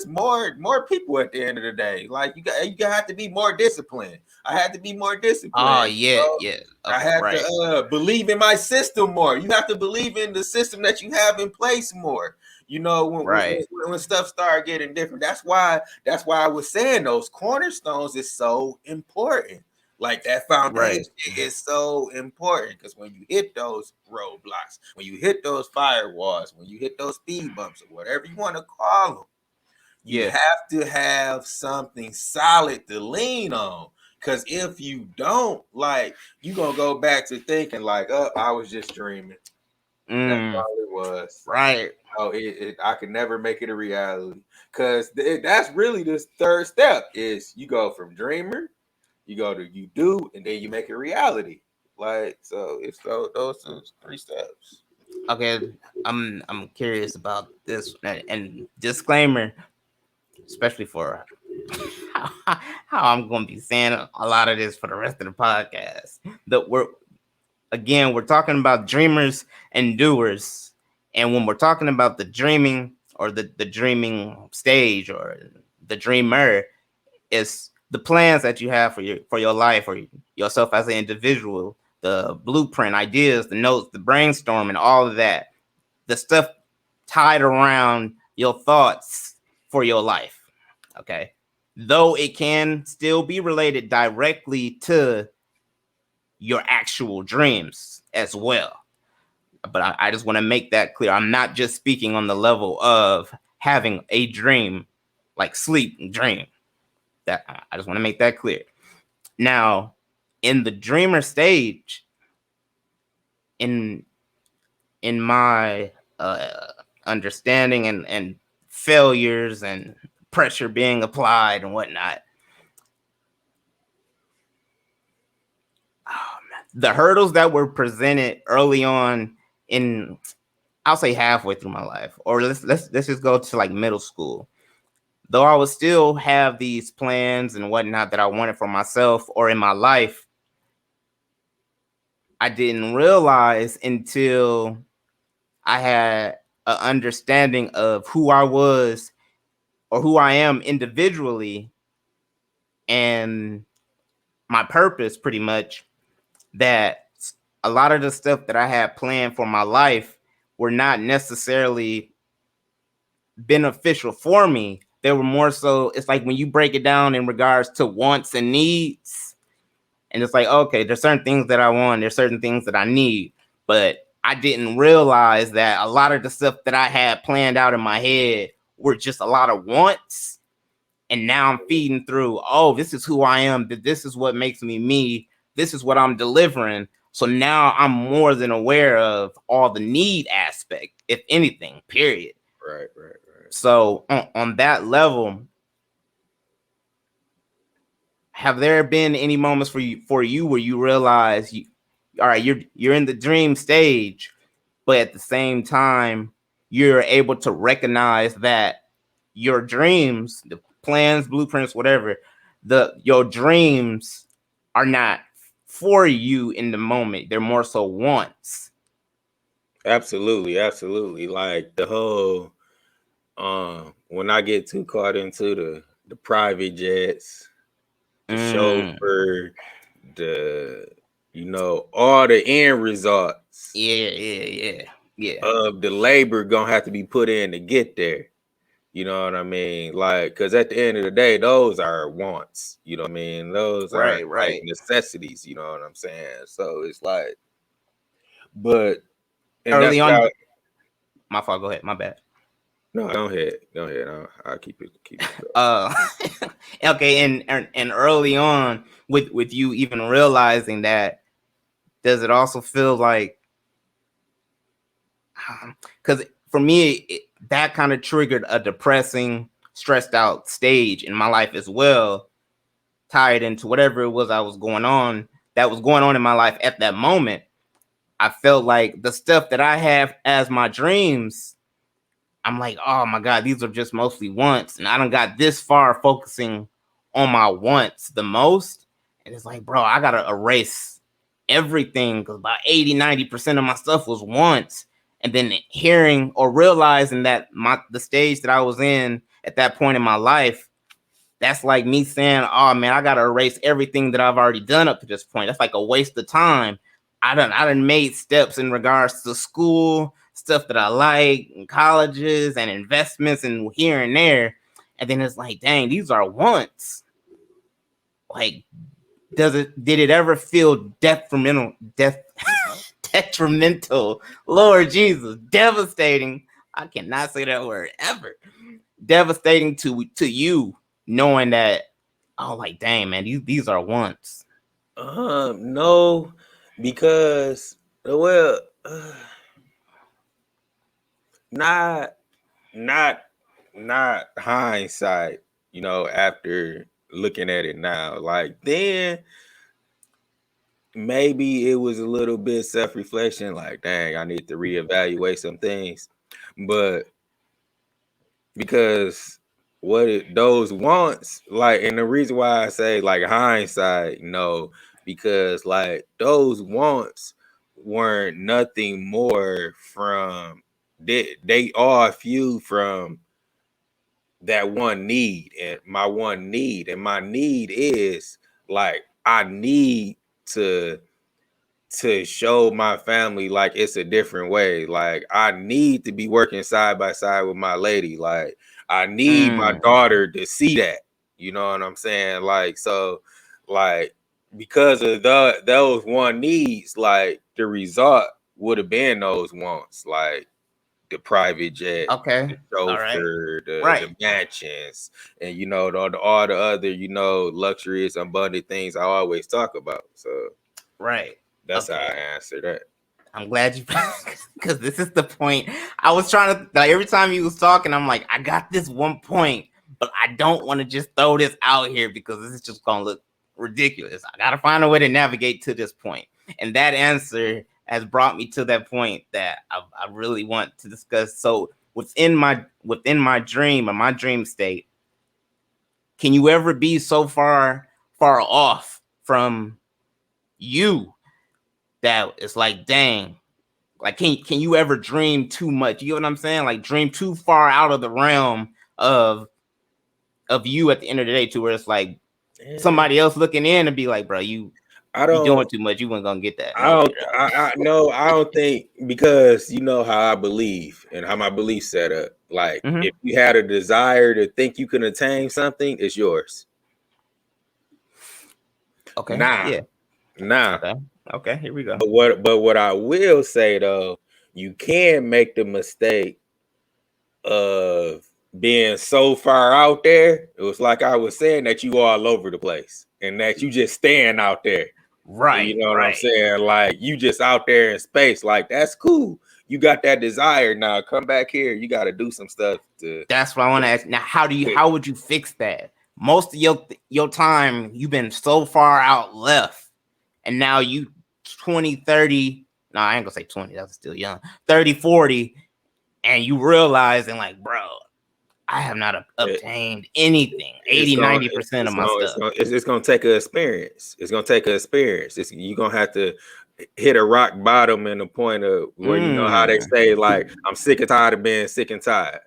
more people at the end of the day. Like you have to be more disciplined. I had to be more Oh, disciplined. yeah, yeah. I Okay, had right, to believe in my system more. You have to believe in the system that you have in place more. right, When stuff start getting different. That's why I was saying those cornerstones is so important. Like that right. foundation is so important because when you hit those roadblocks, when you hit those firewalls, when you hit those speed bumps or whatever you want to call them, you Yeah. have to have something solid to lean on. Cause if you don't, like, you gonna go back to thinking like, oh, I was just dreaming. That's Mm. all it was. Right. Oh, I could never make it a reality. Cause that's really the third step is you go from dreamer, you go to you do, and then you make it reality. Like so, it's those three steps. Okay. I'm curious about this and disclaimer, especially for how I'm going to be saying a lot of this for the rest of the podcast. That we're talking about dreamers and doers, and when we're talking about the dreaming or the dreaming stage or the dreamer, is the plans that you have for your life or yourself as an individual, the blueprint, ideas, the notes, the brainstorming, all of that, the stuff tied around your thoughts for your life. Okay. Though it can still be related directly to your actual dreams as well. But I just want to make that clear. I'm not just speaking on the level of having a dream, like sleep and dream. That I just want to make that clear. Now, in the dreamer stage, in my understanding and failures and pressure being applied and whatnot, the hurdles that were presented early on in, I'll say halfway through my life, or let's just go to like middle school. Though I would still have these plans and whatnot that I wanted for myself or in my life, I didn't realize until I had an understanding of who I was or who I am individually and my purpose, pretty much, that a lot of the stuff that I had planned for my life were not necessarily beneficial for me. They were more so, it's like when you break it down in regards to wants and needs, and it's like, okay, there's certain things that I want, there's certain things that I need, but I didn't realize that a lot of the stuff that I had planned out in my head were just a lot of wants. And now I'm feeding through, oh, this is who I am, this is what makes me me, this is what I'm delivering. So now I'm more than aware of all the need aspect, if anything, period. Right, right, right. So on that level, have there been any moments for you where you realize all right, you're in the dream stage, but at the same time, you're able to recognize that your dreams, the plans, blueprints, whatever, your dreams are not for you in the moment. They're more so wants. Absolutely, absolutely. Like the whole when I get too caught into the private jets, the Mm, chauffeur, the all the end results yeah, yeah, yeah, yeah. of the labor gonna have to be put in to get there. You know what I mean? Like, cause at the end of the day, those are wants. You know what I mean? Those aren't Right, like right. necessities. You know what I'm saying? So it's like, but and that's Early what I on, my fault. Go ahead. My bad. no, go ahead, go ahead. I'll keep it going. Uh, okay, and early on, with you even realizing that, does it also feel like, because for me, that kind of triggered a depressing, stressed out stage in my life as well, tied into whatever it was I was going on that was going on in my life at that moment. I felt like the stuff that I have as my dreams, I'm like, oh my God, these are just mostly wants. And I done got this far focusing on my wants the most. And it's like, bro, I gotta erase everything because about 80, 90% of my stuff was wants. And then hearing or realizing that the stage that I was in at that point in my life, that's like me saying, oh man, I gotta erase everything that I've already done up to this point. That's like a waste of time. I done made steps in regards to school, stuff that I like, and colleges and investments and here and there. And then it's like, dang, these are wants. Like, did it ever feel detrimental? Lord Jesus, devastating. I cannot say that word ever. Devastating to you, knowing that, oh, like, dang man, these are wants. No, because well, not not not hindsight. After looking at it now, like then maybe it was a little bit self reflection. Like, dang, I need to reevaluate some things, but because those wants, like, and the reason why I say like hindsight, no, because like those wants weren't nothing more from they all few from that one need, and my need is like I need to show my family like it's a different way. Like I need to be working side by side with my lady. Like I need my Mm, daughter to see that. You know what I'm saying? Like so, like because of those one needs, like the result would have been those wants, like the private jet, okay. the All right. chauffeur, the Right. mansions, and all the other luxurious, abundant things I always talk about. So Right. that's how Okay. I answer that. I'm glad you because this is the point. I was trying to, like, every time you was talking, I'm like, I got this one point, but I don't want to just throw this out here because this is just gonna look ridiculous. I gotta find a way to navigate to this point. And that answer has brought me to that point that I really want to discuss. So within my dream or my dream state, can you ever be so far off from you that it's like, dang, like, can you ever dream too much? You know what I'm saying? Like, dream too far out of the realm of you at the end of the day, to where it's like Yeah. somebody else looking in and be like, bro, I you don't. doing too much. You weren't gonna get that I nowhere don't. I no. I don't think, because you know how I believe and how my beliefs set up. Like else. if you had a desire to think you can attain something, it's yours. Okay. Nah, Yeah. nah. Okay. Okay. Here we go. But what I will say though, you can make the mistake of being so far out there. It was like I was saying, that you all over the place and that you just staying out there. Right. You know what I'm Right. saying? Like you just out there in space. Like that's cool. You got that desire. Now come back here. You got to do some stuff to. That's what I want to ask. Now, how would you fix that? Most of your time, you've been so far out left, and now you 20, 30. No, I ain't gonna say 20, that's still young. 30, 40, and you realize and like, bro, I have not It, obtained anything. it's 80, gonna 90% of my stuff. it's gonna take an experience. It's gonna take an experience. You're gonna have to hit a rock bottom in the point of where you know how they Mm, say like I'm sick and tired of being sick and tired.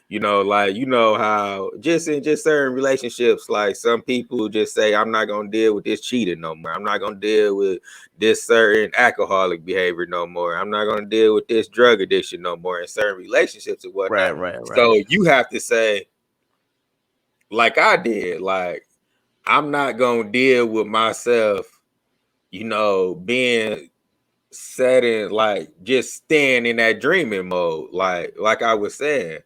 You know, like you know how just in just certain relationships, like some people just say, I'm not gonna deal with this cheating no more. I'm not gonna deal with this certain alcoholic behavior no more. I'm not gonna deal with this drug addiction no more in certain relationships and right, whatnot. right, right. So you have to say, like I did, like I'm not gonna deal with myself, you know, being set in like just staying in that dreaming mode. Like I was saying,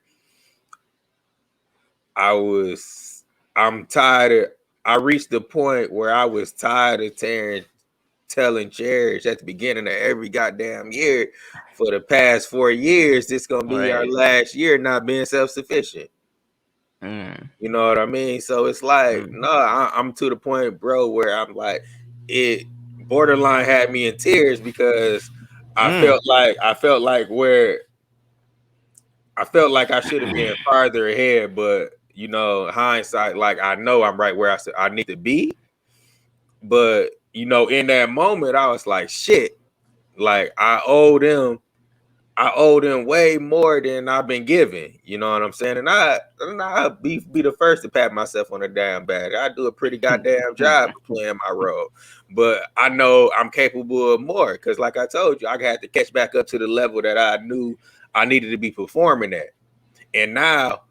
I was I'm tired of I reached the point where I was tired of telling Cherish at the beginning of every goddamn year for the past 4 years, this gonna be our Right. last year not being self-sufficient. Mm, You know what I mean? So it's like, mm, no, I'm to the point, bro, where I'm like, it borderline had me in tears because mm. I felt like where I felt like I should have been farther ahead, but you know, hindsight, like I know I'm right where I need to be, but you know, in that moment, I was like, shit, like I owe them way more than I've been given. You know what I'm saying? And I be the first to pat myself on the damn back. I do a pretty goddamn job of playing my role, but I know I'm capable of more because, like I told you, I had to catch back up to the level that I knew I needed to be performing at, and now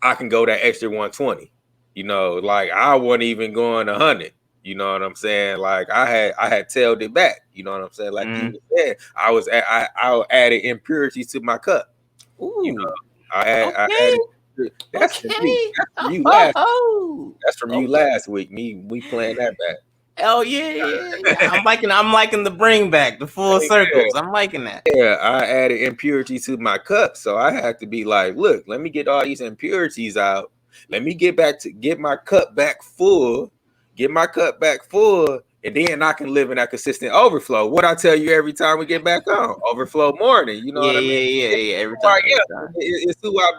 I can go that extra 120. You know, like I wasn't even going 100. You know what I'm saying? Like I had tailed it back. You know what I'm saying? Like you Mm. said, I added impurities to my cup. You Ooh. know, I Okay. added. That's from you. Okay. That's from Oh, you ho, last. ho. That's from you Okay. last week. Me, we playing that back. Oh yeah, yeah, yeah. I'm liking the bring back, the full circles. I'm liking that. Yeah, I added impurity to my cup, so I had to be like, look, let me get all these impurities out. Let me get my cup back full, get my cup back full, and then I can live in that consistent overflow. What I tell you every time we get back on, overflow morning. You know Yeah, what I mean? yeah, yeah, It's yeah. Every who I time, every am. time. It's who I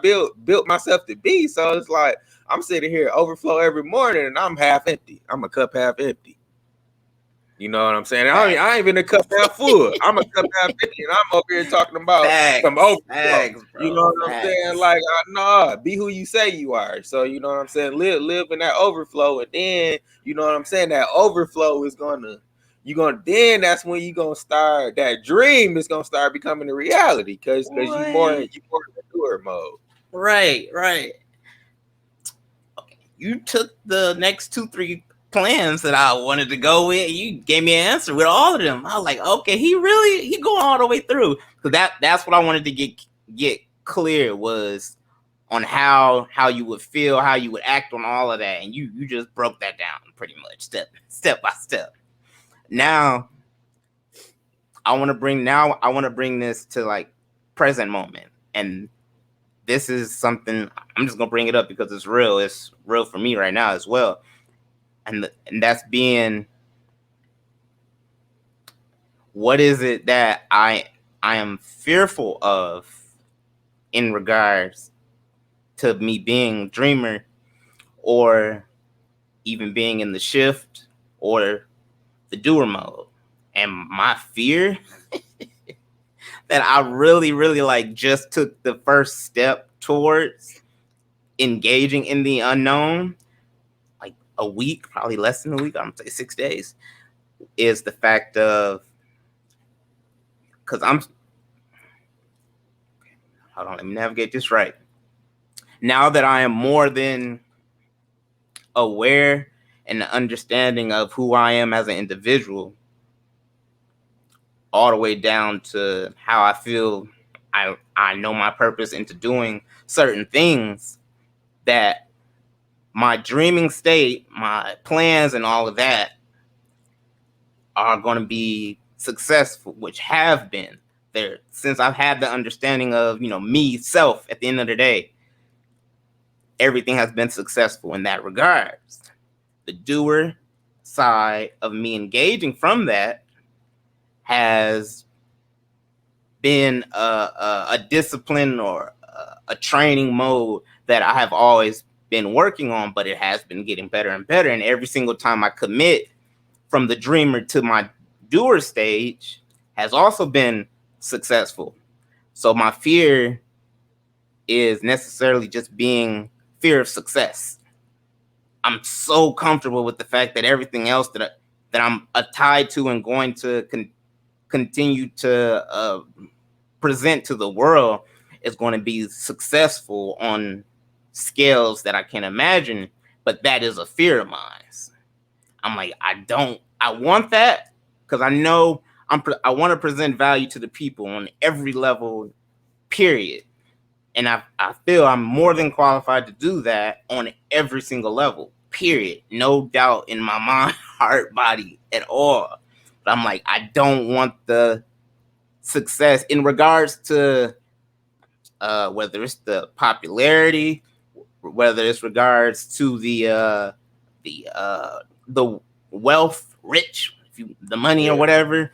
built myself to be. So it's like I'm sitting here overflow every morning, and I'm half empty. I'm a cup half empty. You know what I'm saying? I ain't even a cup half full. I'm a cup half empty, and I'm over here talking about some Facts, overflow. facts, You know bro. what I'm saying? Facts. Like, nah, be who you say you are. So you know what I'm saying? Live in that overflow, and then you know what I'm saying. That overflow is then that's when you gonna start that dream is gonna start becoming a reality because What? you more in the doer mode. Right, right. You took the next two, three plans that I wanted to go with. You gave me an answer with all of them. I was like, okay, he going all the way through. So that's what I wanted to get clear was on how you would feel, how you would act on all of that, and you just broke that down pretty much step by step. Now I want to bring this to like present moment, and this is something I'm just gonna bring it up because it's real. It's real for me right now as well, and that's being what is it that I am fearful of in regards to me being a dreamer or even being in the shift or the doer mode. And my fear that I really, really like just took the first step towards engaging in the unknown, like a week, probably less than a week, I'm gonna say 6 days, is the fact of because I'm hold on, let me navigate this right. Now that I am more than aware and the understanding of who I am as an individual, all the way down to how I feel I know my purpose into doing certain things that my dreaming state, my plans and all of that are going to be successful, which have been there since I've had the understanding of, me self at the end of the day. Everything has been successful in that regards. The doer side of me engaging from that has been a discipline or a training mode that I have always been working on, but it has been getting better and better. And every single time I commit from the dreamer to my doer stage has also been successful. So my fear is necessarily just being fear of success. I'm so comfortable with the fact that everything else that I'm tied to and going to continue to present to the world is going to be successful on scales that I can imagine. But that is a fear of mine. I'm like, I want that because I know I want to present value to the people on every level, period. And I feel I'm more than qualified to do that on every single level, period. No doubt in my mind, heart, body at all. But I'm like, I don't want the success in regards to whether it's the popularity, whether it's regards to the wealth, rich, the money or Yeah. whatever,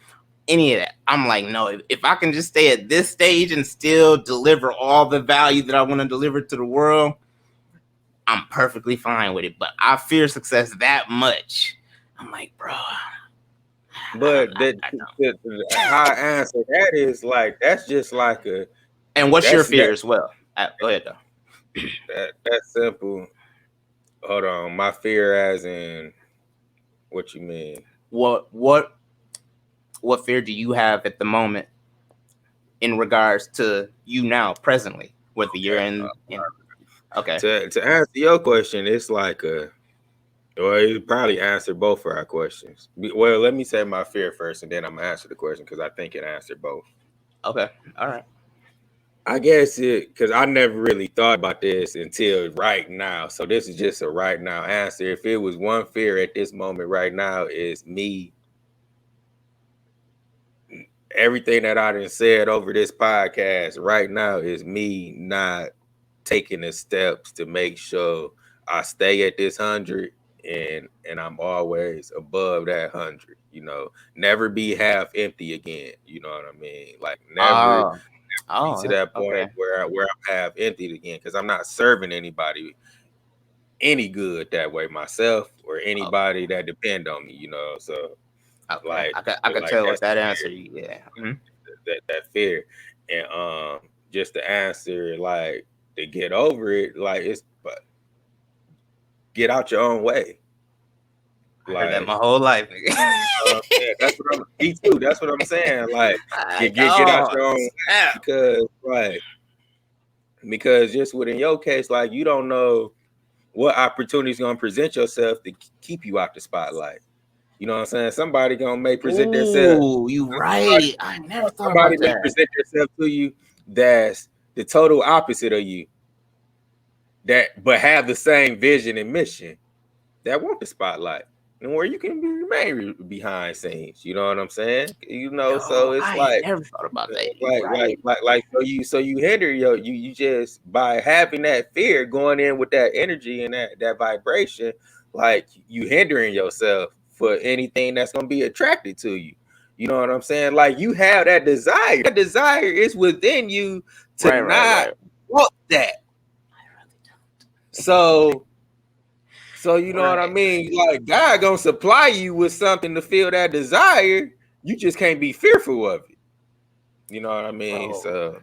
any of that. I'm like, no, if I can just stay at this stage and still deliver all the value that I want to deliver to the world, I'm perfectly fine with it. But I fear success that much. I'm like, bro, But I don't. how I answer that is like that's just like a And what's your that's fear that as well? Go ahead though. that's simple. Hold on, my fear as in what you mean? What what what fear do you have at the moment in regards to you now, presently, whether you're Okay. in okay. To answer your question, it's like a well, you probably answer both of our questions. Well, let me say my fear first, and then I'm gonna answer the question because I think it answered both. Okay. All right. I guess it because I never really thought about this until right now. So this is just a right now answer. If it was one fear at this moment right now, is me everything that I done said over this podcast right now is me not taking the steps to make sure I stay at this 100 and I'm always above that 100. Never be half empty again. You know what I mean? Like never Oh, be to oh, that point okay. where I'm half emptied again because I'm not serving anybody any good that way myself or Okay. anybody that depend on me. So Okay. like I could like tell that's with that the answer. fear. Yeah. Mhm. That fear and just to answer like to get over it like it's but get out your own way I heard that like my whole life. yeah, that's what I'm me too that's what I'm saying like Like, get out oh, your own way snap. because just within your case like you don't know what opportunities gonna present yourself to keep you out the spotlight. You know what I'm saying? Somebody gonna may present themselves. Ooh, you right. I never thought Somebody about may that. present themselves to you that's the total opposite of you. That but have the same vision and mission that want the spotlight and where you can remain behind scenes. You know what I'm saying? So Yo, it's I ain't like never thought about that. You right. so you hinder you just by having that fear going in with that energy and that vibration, like you hindering yourself for anything that's gonna be attracted to you. You know what I'm saying? Like you have that desire. That desire is within you to Right, right, not right. want that. So you know what I Right. mean? Like God gonna supply you with something to feel that desire. You just can't be fearful of it. You know what I mean? Bro. So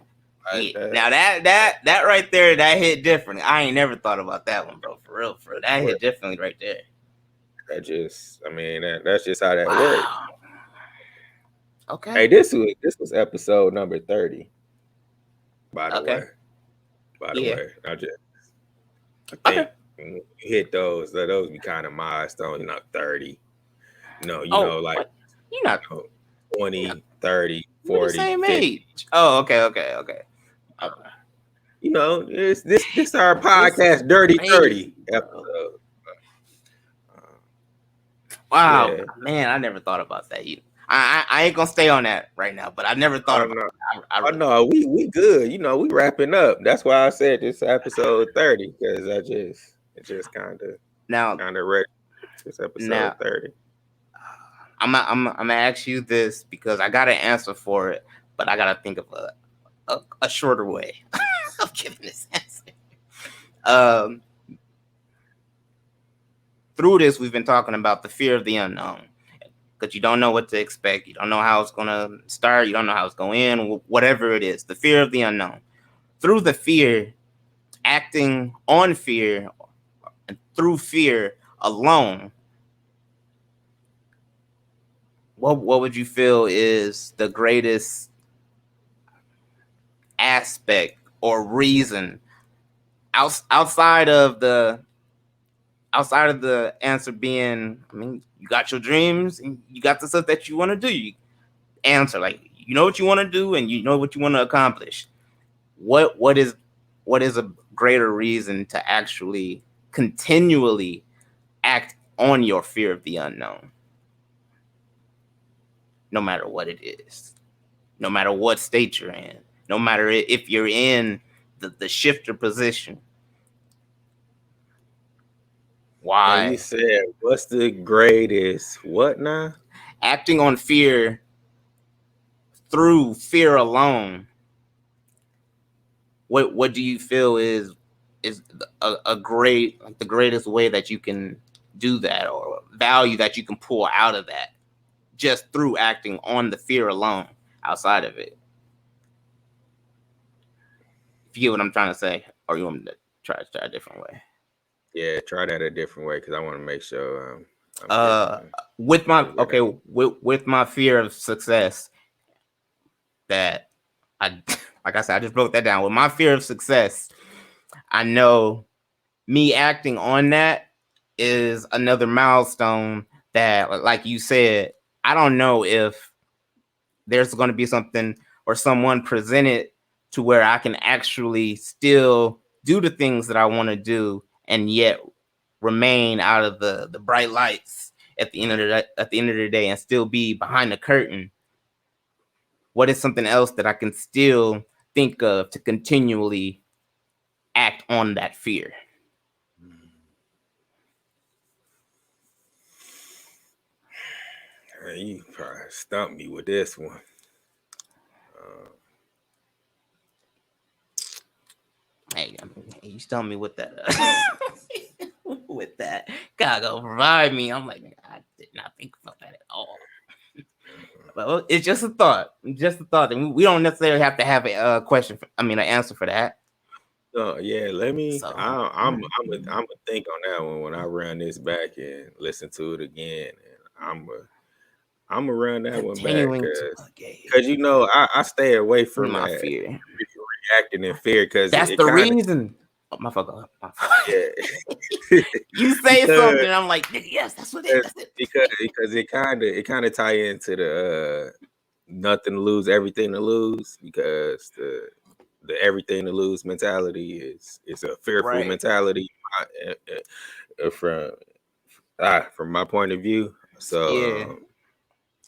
I, Yeah. Now that right there, that hit different. I ain't never thought about that one, bro. For real, for real. That hit differently right there. I mean that's just how that works. Wow. Hey, Okay. this was episode number 30. By the Okay. way, by the Yeah. way, I Okay. think when we hit those be kind of milestones. 30. Oh, Like what? You not? you know, You not? 20, 30, We the 40, same 50. age. Oh, okay, okay, okay. Okay. It's this our This is podcast Dirty 30 crazy, bro. episode. Uh, Wow, yeah. man, I never thought about that. I ain't gonna stay on that right now, but I never thought Oh about no. it. I Oh really no, we good. We wrapping up. That's why I said this episode 30, because it just kinda now ready. This episode now 30. I'm gonna ask you this because I got an answer for it, but I gotta think of a shorter way of giving this answer. Um, Through this, we've been talking about the fear of the unknown because you don't know what to expect. You don't know how it's gonna start. You don't know how it's going to end. Whatever it is, the fear of the unknown. Through the fear, acting on fear, and through fear alone, what would you feel is the greatest aspect or reason outside of the answer being, I mean, you got your dreams and you got the stuff that you want to do. You answer like you know what you want to do and you know what you want to accomplish. What is a greater reason to actually continually act on your fear of the unknown, no matter what it is, no matter what state you're in, no matter if you're in the shifter position. And you Why? said, what's the greatest what now? Acting on fear through fear alone. What do you feel is a great, like the greatest way that you can do that, or value that you can pull out of that just through acting on the fear alone outside of it? If you get what I'm trying to say, or you want me to try a different way. Yeah, try that a different way because I want to make sure I'm getting Uh, with my I'm getting. okay, with my fear of success, that I like I said, I just broke that down. With my fear of success, I know me acting on that is another milestone that, like you said, I don't know if there's going to be something or someone presented to where I can actually still do the things that I want to do and yet remain out of the bright lights at the end of the day and still be behind the curtain. What is something else that I can still think of to continually act on that fear? You probably stumped me with this one. Uh, Hey, I mean, you tell me what that with that God go provide me. I'm like, I did not think about that at all. Well, it's just a thought. Just a thought. And we don't necessarily have to have a question. I mean, an answer for that. yeah, let me. So, I'm a think on that one when I run this back and listen to it again, and I'm gonna run that one back continuing to because you engage know I stay away in from my that fear. reacting in fear because That's it the kind of reason. Oh, my fuck. yeah You say because something, I'm like, yes, that's what it. That's it. because it kind of tie into the nothing to lose, everything to lose because the everything to lose mentality is a fearful Right. mentality from my point of view. So Yeah.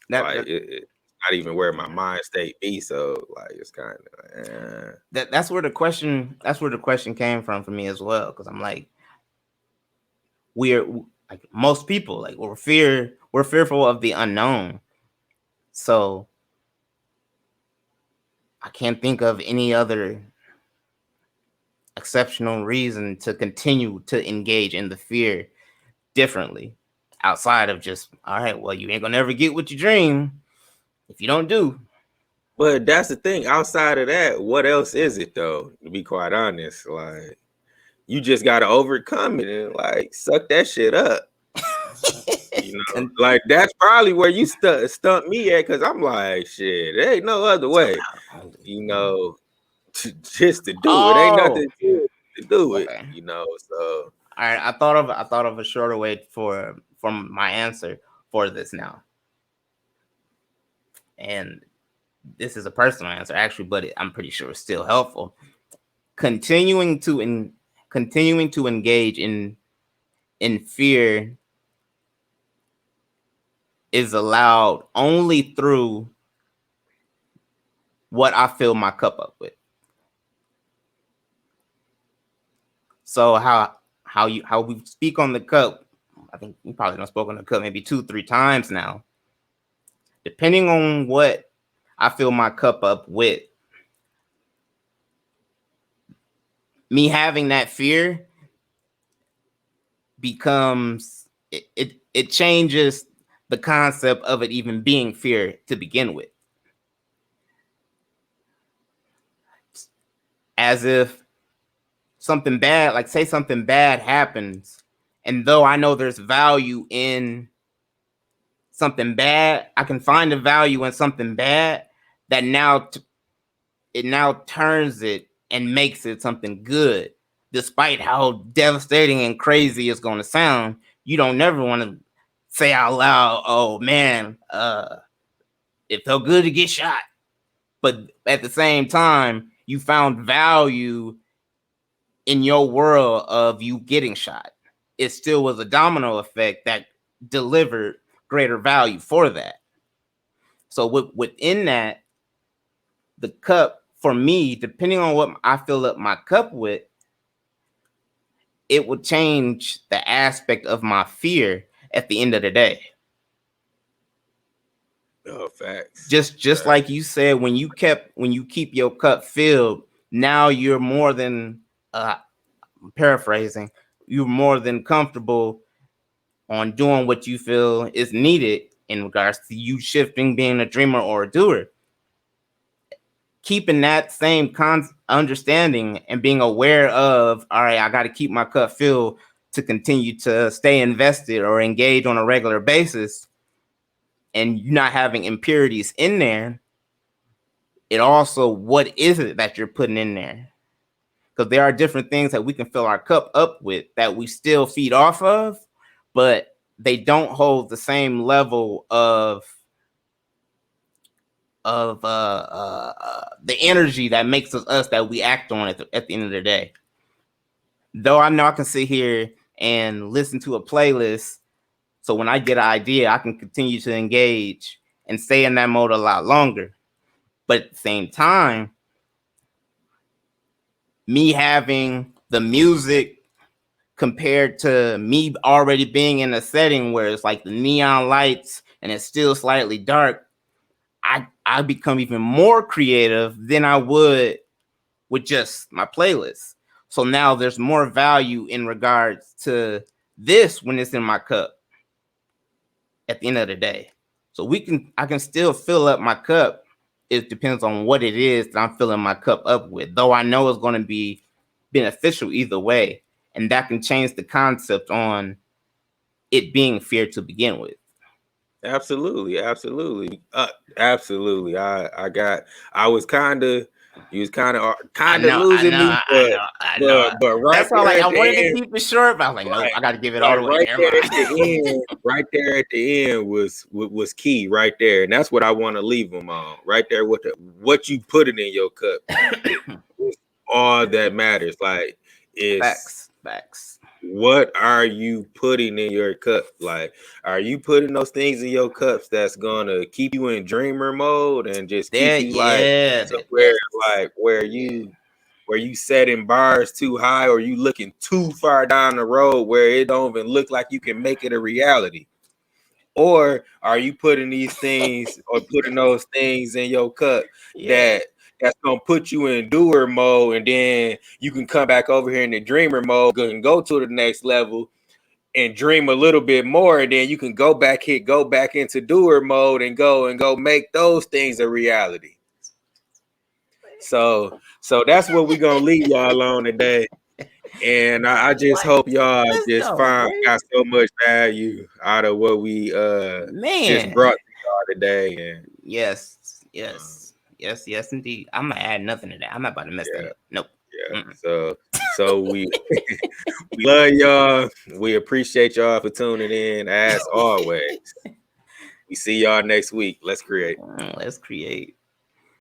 That like that it's not even where my mind state be. So like it's kind of that's where the question. That's where the question came from for me as well. Because I'm like, we're like most people, like we're fearful of the unknown. So I can't think of any other exceptional reason to continue to engage in the fear differently outside of just, all right, well, you ain't gonna ever get what you dream if you don't do. but that's the thing. Outside of that, what else is it though? To be quite honest, like you just gotta overcome it and like suck that shit up. You know, Con- like that's probably where you stumped me at because I'm like, shit, there ain't no other way. You know, just to do it ain't oh, nothing to do it. okay. You know, so All right, I thought of a shorter way for from my answer for this now, and this is a personal answer actually, but I'm pretty sure it's still helpful. Continuing to continuing to engage in fear is allowed only through what I fill my cup up with. So how we speak on the cup, I think we probably don't spoke on the cup maybe 2-3 times now. depending on what I fill my cup up with, me having that fear becomes it changes the concept of it even being fear to begin with. As if something bad, like say something bad happens, and though I know there's value in something bad, I can find the value in something bad that it now turns it and makes it something good. Despite how devastating and crazy it's going to sound, you don't never want to say out loud, "Oh man, it felt good to get shot." But at the same time, you found value in your world of you getting shot. It still was a domino effect that delivered greater value for that. So within that, the cup for me, depending on what I fill up my cup with, it would change the aspect of my fear at the end of the day. Oh, facts. Just like you said, when you keep your cup filled, now you're more than paraphrasing, you're more than comfortable on doing what you feel is needed in regards to you shifting being a dreamer or a doer. Keeping that same understanding and being aware of, all right, I got to keep my cup filled to continue to stay invested or engage on a regular basis, and you're not having impurities in there. It also, what is it that you're putting in there? Because there are different things that we can fill our cup up with that we still feed off of, but they don't hold the same level of the energy that makes us that we act on at the end of the day. Though I know I can sit here and listen to a playlist, so when I get an idea, I can continue to engage and stay in that mode a lot longer. But at the same time, me having the music compared to me already being in a setting where it's like the neon lights and it's still slightly dark, I become even more creative than I would with just my playlist. So now there's more value in regards to this when it's in my cup at the end of the day. So I can still fill up my cup. It depends on what it is that I'm filling my cup up with, though I know it's going to be beneficial either way. And that can change the concept on it being fear to begin with. Absolutely, absolutely. I was kind of, you was I kind of know, I losing know, me, I know, I know. but right That's why, like, there I at the wanted to end, keep it short, but I was like, nope, right, I got to give it all the way. right Never there at mind. the end, right there at the end was key right there, and that's what I want to leave them on. Right there, what you put it in your cup is all that matters. Like, it's Facts, facts. what are you putting in your cup? Like, are you putting those things in your cups that's gonna keep you in dreamer mode and just keep There, you like yeah, to where yes, where you setting bars too high or you looking too far down the road where it don't even look like you can make it a reality? Or are you putting these things or putting those things in your cup yeah, that's gonna put you in doer mode, and then you can come back over here in the dreamer mode and go to the next level and dream a little bit more, and then you can go back into doer mode and go make those things a reality. So that's what we're gonna leave y'all on today. And I just what? hope y'all Let's just go, Ray. got so much value out of what we just Man. brought to y'all today. And Yes, um, yes, yes, yes, indeed. I'm gonna add nothing to that. I'm not about to mess that yeah, up. Nope. yeah. Mm-mm. So we love y'all. We appreciate y'all for tuning in as always. We see y'all next week. Let's create. Let's create.